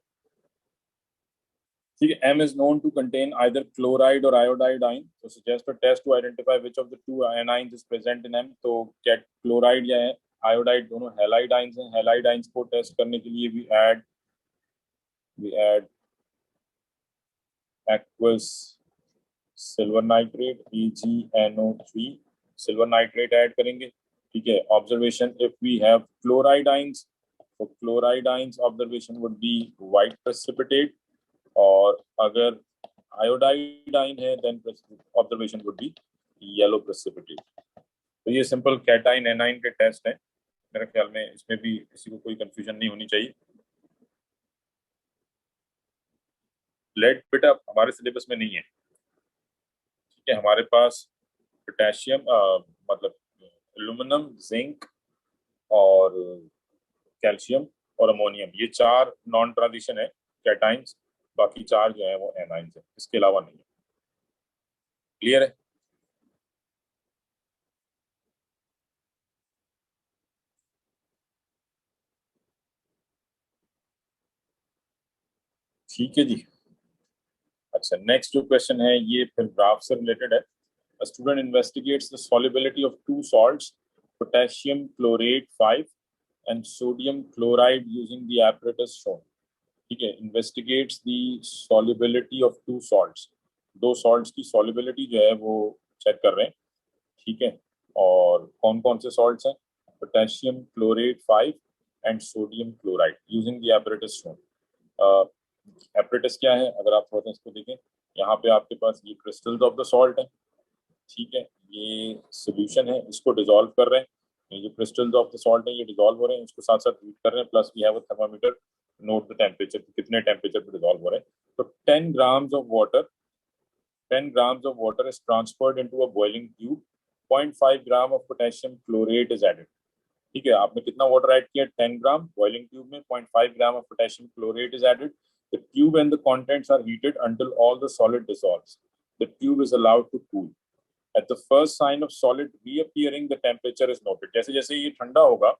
ठीक है, M is known to contain either chloride or iodide ion. So suggest a test to identify which of the two anions is present in M. तो क्या chloride या iodide दोनों halide ions हैं. Halide ions को test करने के लिए we add aqueous silver nitrate EgNO3. silver nitrate add करेंगे. ठीक है, observation if we have chloride ions, so chloride ions observation would be white precipitate, और अगर आयोडाइड आयन है then observation would be yellow precipitate. तो ये simple cation anion के test है. मेरे ख्याल में इसमें भी किसी को कोई कंफ्यूजन नहीं होनी चाहिए. लेड बेटा हमारे सिलेबस में नहीं है. ठीक है, हमारे पास पोटेशियम मतलब एल्यूमिनियम, जिंक और कैल्शियम और अमोनियम, ये चार नॉन ट्रांजिशन है कैटाइंस. बाकी चार जो है वो एनाइंस है, इसके अलावा नहीं है. क्लियर है? ठीक है जी। अच्छा, नेक्स्ट जो क्वेश्चन है ये फिर ग्राफ से रिलेटेड है। A student investigates the solubility of two salts, potassium chlorate 5 and sodium chloride using the apparatus shown. ठीक है, investigates the solubility of two salts. दो salts की solubility जो है वो चेक कर रहे हैं। ठीक है, और कौन कौन से salts हैं? Potassium chlorate 5 and sodium chloride using the apparatus shown. Apparatus क्या है, अगर आप थोड़ा सा इसको देखें, यहाँ पे आपके पास ये क्रिस्टल्स ऑफ द सॉल्ट है। ठीक है, ये सोल्यूशन है, इसको डिसॉल्व कर रहे हैं। ये जो क्रिस्टल्स ऑफ द सॉल्ट है ये डिसॉल्व हो रहे हैं, इसको साथ साथ हीट कर रहे हैं, plus we have a thermometer note the temperature, कितने टेम्परेचर पे डिसॉल्व हो रहे हैं। तो 10 grams of water, 10 grams of water is transferred into a boiling tube. 0.5 gram of potassium chlorate is added. ठीक है, आपने कितना वाटर ऐड किया? 10 ग्राम। बॉइलिंग ट्यूब में 0.5 gram of potassium chlorate is added. The tube and the contents are heated until all the solid dissolves. The tube is allowed to cool. At the first sign of solid reappearing, the temperature is noted. जैसे जैसे ये ठंडा होगा,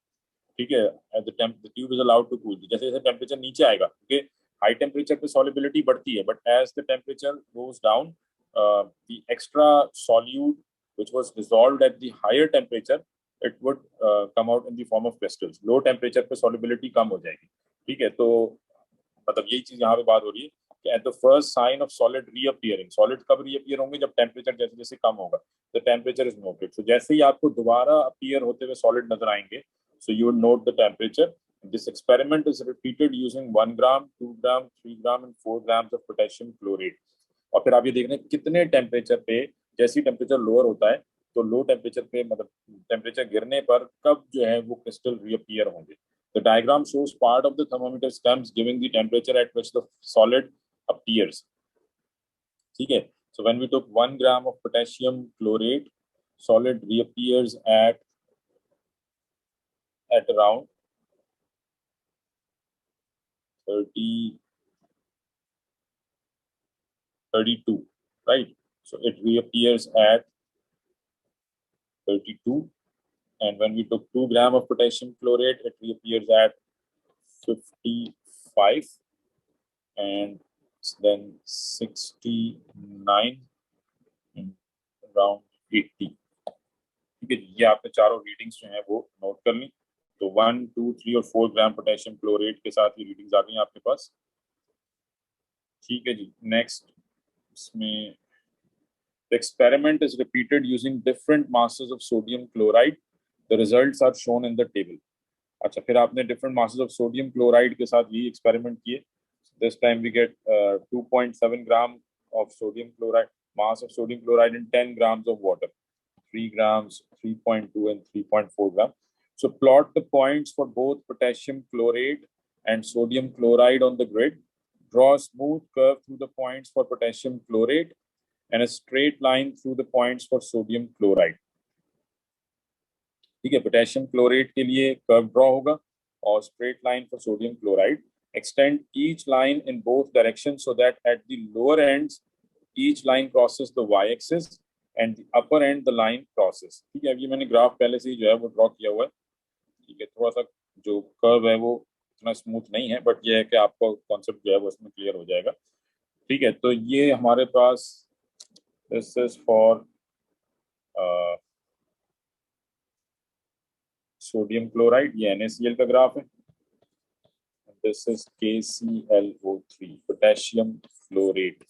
ठीक है, at the tube is allowed to cool. जैसे जैसे temperature नीचे आएगा, ठीक है, हाई टेम्परेचर पे solubility बढ़ती है, but as the temperature goes down, the extra solute which was dissolved at the higher temperature, it would come out in the form of crystals. Low temperature पे solubility कम हो जाएगी। ठीक है, तो मतलब यही चीज यहाँ पे बात हो रही है कि at the first sign of solid reappearing, solid कब रीअपियर होंगे? जब टेम्परेचर जैसे जैसे कम होगा, the temperature is noted. So जैसे ही आपको दोबारा अपीयर होते हुए सॉलिड नजर आएंगे, so you would note the temperature. This experiment is repeated using 1 gram, 2 gram, 3 gram and 4 grams of potassium chlorate. और फिर आप ये देख रहे हैं कितने टेम्परेचर पे, जैसे ही टेम्परेचर लोअर होता है तो लो टेम्परेचर पे, मतलब टेम्परेचर गिरने पर कब जो है वो क्रिस्टल रीअपियर होंगे। The diagram shows part of the thermometer stems giving the temperature at which the solid appears. ठीक है, so when we took 1 gram of potassium chlorate, solid reappears at around 30, 32, right? So it reappears at 32, and when we took 2 gram of potassium chlorate, it reappears at 55, and then 69 and around 80. ठीक है, ये आपने चारों readings जो है वो note कर ली। तो 1, 2, 3 और 4 ग्राम पोटेशियम क्लोरेट के साथ ये रीडिंग्स आ गई आपके पास। ठीक है जी, नेक्स्ट इसमें the experiment is repeated using different masses of sodium chloride. The results are shown in the table. अच्छा, फिर आपने different masses of sodium chloride के साथ यही experiment किए। This time we get 2.7 gram of sodium chloride, mass of sodium chloride in 10 grams of water. 3 grams, 3.2 and 3.4 gram. So plot the points for both potassium chlorate and sodium chloride on the grid. Draw a smooth curve through the points for potassium chlorate and a straight line through the points for sodium chloride. ठीक है, potassium chlorate के लिए curve draw होगा और straight line for sodium chloride. Extend each line in both directions so that at the lower ends each line crosses the y-axis and the upper end the line crosses. ठीक है, अभी मैंने graph पहले से ही जो है वो ड्रॉ किया हुआ है। ठीक है, थोड़ा सा जो कर्व है वो इतना स्मूथ नहीं है, बट ये है कि आपको कॉन्सेप्ट जो है वो इसमें क्लियर हो जाएगा। ठीक है, तो ये हमारे पास this is for sodium chloride, ये NaCl का ग्राफ है। This is KClO3 potassium chlorate.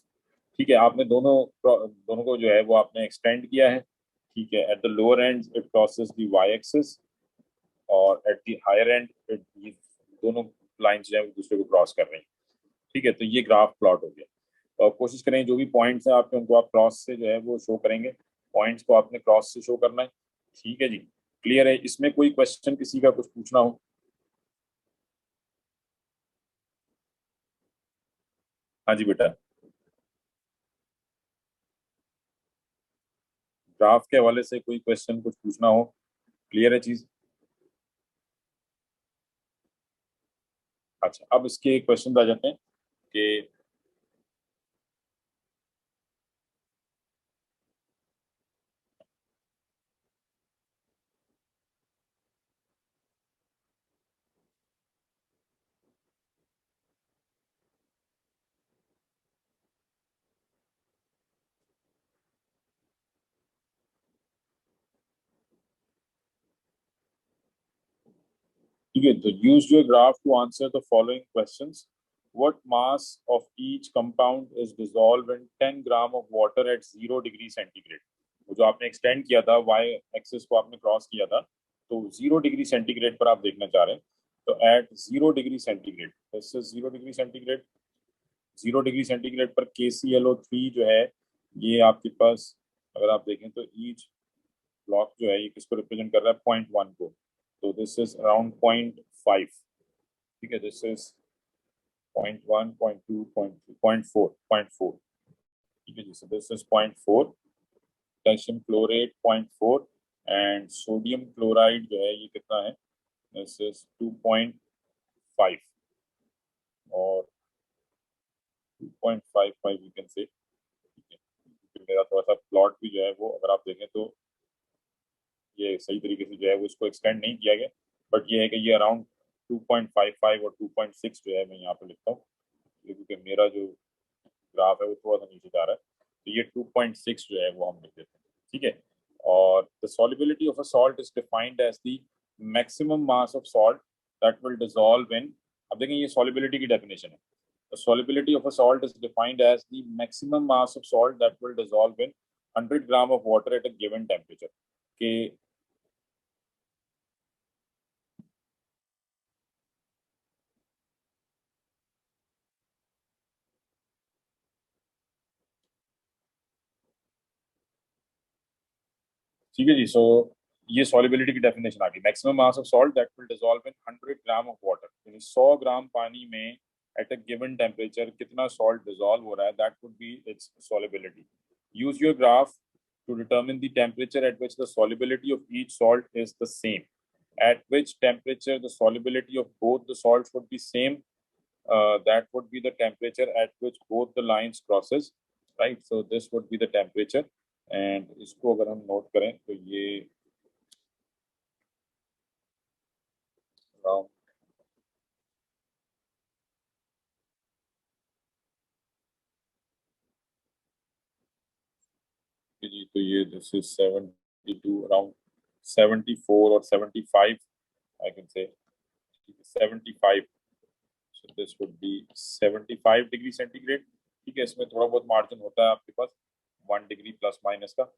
ठीक है, आपने दोनों दोनों को जो है वो आपने एक्सटेंड किया है। ठीक है, at the lower end it crosses the Y axis और at the higher end it, दोनों लाइंस जो है एक दूसरे को क्रॉस कर रही हैं। ठीक है, तो ये ग्राफ प्लॉट हो गया। तो आप कोशिश करें जो भी पॉइंट्स हैं आपके उनको आप क्रॉस से जो है वो शो करेंगे, पॉइंट्स को आपने क्रॉस से शो करना है। ठीक है जी, क्लियर है? इसमें कोई क्वेश्चन किसी का कुछ पूछना हो? हाँ जी बेटा, ग्राफ के हवाले से कोई क्वेश्चन कुछ पूछना हो? क्लियर है चीज? अच्छा, अब इसके क्वेश्चन आ जाते हैं कि ठीक है, तो use your graph to answer the following questions. What mass of each compound is dissolved in 10 gram of water at 0 degree centigrade. वो जो आपने एक्सटेंड किया था, y एक्सिस को आपने क्रॉस किया था, तो 0 डिग्री सेंटीग्रेड पर आप देखना चाह रहे हैं. तो at 0 degree centigrade, this is 0 degree centigrade. 0 degree centigrade पर KClO3 जो है, ये आपके पास अगर आप देखें तो ईच ब्लॉक जो है ये किसको रिप्रेजेंट कर रहा है, 0.1 को. तो दिस इज अराउंड 0.5. ठीक है, दिस इज 0.1, 0.2, 0.3, 0.4, 0.4. ठीक है जी, so this is 0.4. Potassium chlorate 0.4 and sodium chloride जो है ये कितना है, दिस इज 2.5 और 2.55 यू कैन से. ठीक है, तो मेरा थोड़ा सा प्लॉट भी जो है वो अगर आप देखें तो ये सही तरीके से जो है वो इसको एक्सटेंड नहीं किया गया, बट ये है कि ये अराउंड 2.55 और 2.6 जो है मैं यहाँ पे लिखता हूँ, क्योंकि मेरा जो ग्राफ है वो थोड़ा सा नीचे जा रहा है. तो ये 2.6 जो है वो हम लिख देते हैं. ठीक है, और the solubility of a salt is defined as the maximum mass of salt that will dissolve in. अब देखें ये सॉल्युबिलिटी की डेफिनेशन है. The solubility of a salt is defined as the maximum mass of salt that will dissolve in 100 gram of water at a given temperature. कि ठीक है जी, सो ये solubility की डेफिनेशन आ गई. Maximum mass of salt that will dissolve in 100 gram of water, यानी 100 ग्राम पानी में at a given temperature कितना सॉल्ट डिसॉल्व हो रहा है, that would be it's solubility. Use your graph to determine the temperature at which the solubility of each salt is the same. At which temperature the solubility of both the salts would be same, that would be the temperature at which both the lines crosses, right? So this would be the temperature. And इसको अगर हम note करें तो ये around जी, तो ये this is 72, around 74 or 75 I can say. 75. So this would be 75 degree centigrade. ठीक है, इसमें थोड़ा बहुत मार्जिन होता है आपके पास 1 डिग्री प्लस माइनस का.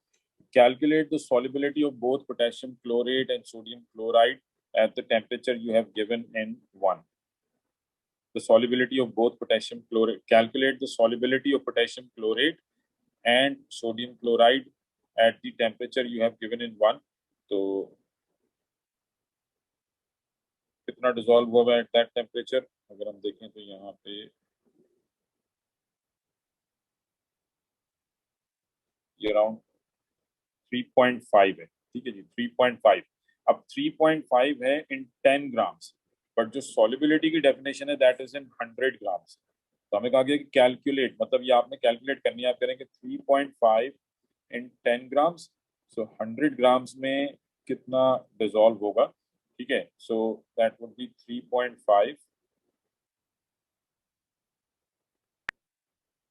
Calculate the solubility of both potassium chlorate and sodium chloride at the temperature you have given in 1. The solubility of both potassium chlorate. Calculate the solubility of potassium chlorate and sodium chloride at the temperature you have given in 1. तो कितना dissolve हुआ at that temperature, अगर हम देखें तो यहाँ पे ये अराउंड 3.5 है. ठीक है जी, 3.5. अब 3.5 है इन 10 ग्राम्स, बट जो सॉल्युबिलिटी की डेफिनेशन है दैट इज इन 100 ग्राम्स. तो हमें कहा गया कि कैलकुलेट, मतलब ये आपने कैलकुलेट करनी है. आप करेंगे 3.5 इन 10 ग्राम्स, सो 100 ग्राम्स में कितना डिसॉल्व होगा. ठीक है, सो दैट वुड बी 3.5.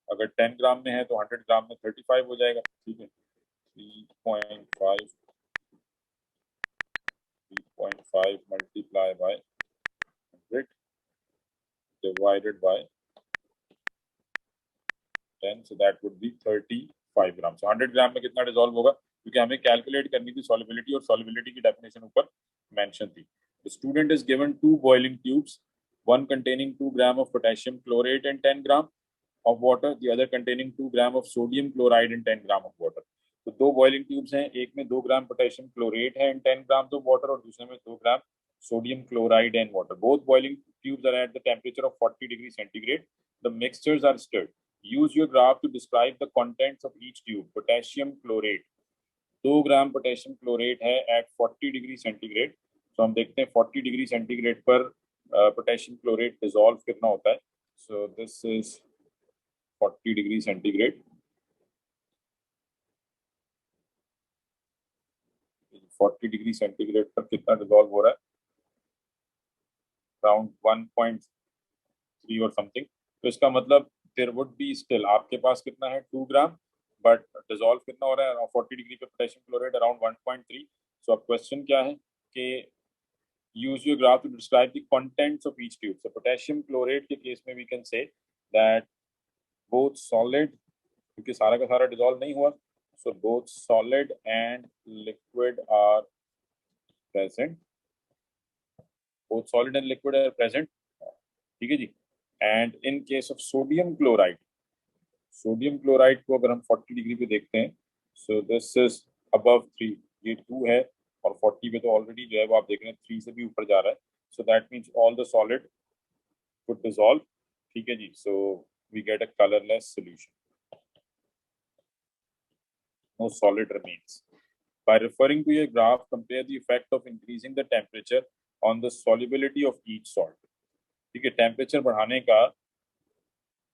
अगर 10 ग्राम में है तो 100 ग्राम में 35 हो जाएगा. ठीक है, 3.5 multiply by 100 divided by 10, so that would be 35 gram. So 100 ग्राम में कितना डिसॉल्व होगा, क्योंकि हमें कैलकुलेट करनी थी सॉल्युबिलिटी, और सॉल्युबिलिटी की डेफिनेशन ऊपर मेंशन थी. The student is given 2 boiling tubes, one containing 2 gram of potassium chlorate and 10 gram of water, the other containing 2 gram of sodium chloride and 10 gram of water. तो 2 boiling tubes हैं, एक में 2 gram potassium chlorate है and 10 gram of water, और दूसरे में 2 gram sodium chloride and water. Both boiling tubes are at the temperature of 40 degree centigrade. The mixtures are stirred. Use your graph to describe the contents of each tube. Potassium chlorate 2 gram potassium chlorate है at 40 degree centigrade. तो हम देखते हैं 40 degree centigrade पर potassium chlorate dissolve कितना होता है. सो this is 40 degree centigrade. 40 degree centigrade पर कितना डिसॉल्व हो रहा है, अराउंड 1.3 और समथिंग. तो इसका मतलब देयर वुड बी स्टिल आपके पास कितना है 2 ग्राम, बट डिसॉल्व कितना हो रहा है 40 डिग्री पे पोटेशियम क्लोराइड अराउंड 1.3. सो अब क्वेश्चन क्या है कि use your graph to describe the contents of each tube. So potassium chlorate के केस में we can say that both solid, क्योंकि सारा का सारा डिसॉल्व नहीं हुआ, so both solid and liquid are present. Both solid and liquid are present. ठीक है जी. And in case of sodium chloride को अगर हम 40 डिग्री पे देखते हैं, so this is above 3, ये 2 है और 40 पे तो ऑलरेडी जो है वो आप देख रहे हैं 3 से भी ऊपर जा रहा है. So that means all the solid would dissolve. ठीक है जी. So we get a colorless solution. No solid remains. By referring to your graph, compare the effect of increasing the temperature on the solubility of each salt. ठीक है, temperature बढ़ाने का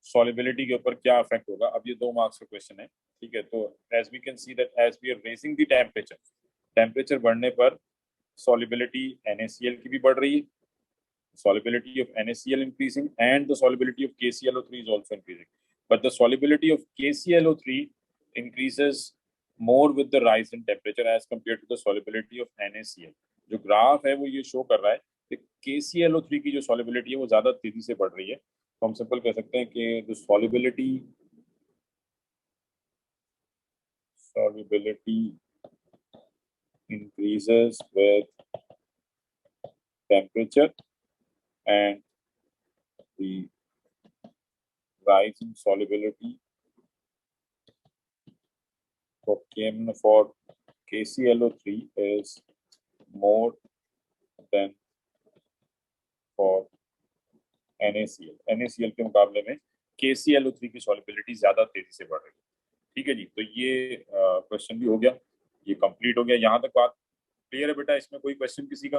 solubility के ऊपर क्या effect होगा. अब ये 2 मार्क्स का क्वेश्चन है. ठीक है, तो as we can see that as we are raising the temperature, temperature बढ़ने पर solubility NaCl की भी बढ़ रही है, solubility of NaCl increasing and the solubility of KClO3 is also increasing, but the solubility of KClO3 increases more with the rise in temperature as compared to the solubility of NaCl. जो graph है वो ये show कर रहा है कि KClO3 की जो solubility है वो ज्यादा तेजी से बढ़ रही है. तो हम सिंपल कह सकते हैं कि the solubility increases with temperature and the rise in solubility for KClO3 is more than for NaCl. NaCl के मुकाबले में KClO3 की solubility ज्यादा तेजी से बढ़ रही है. ठीक है जी. तो ये क्वेश्चन भी हो गया, ये कंप्लीट हो गया. यहाँ तक बात क्लियर है बेटा? इसमें कोई क्वेश्चन किसी का?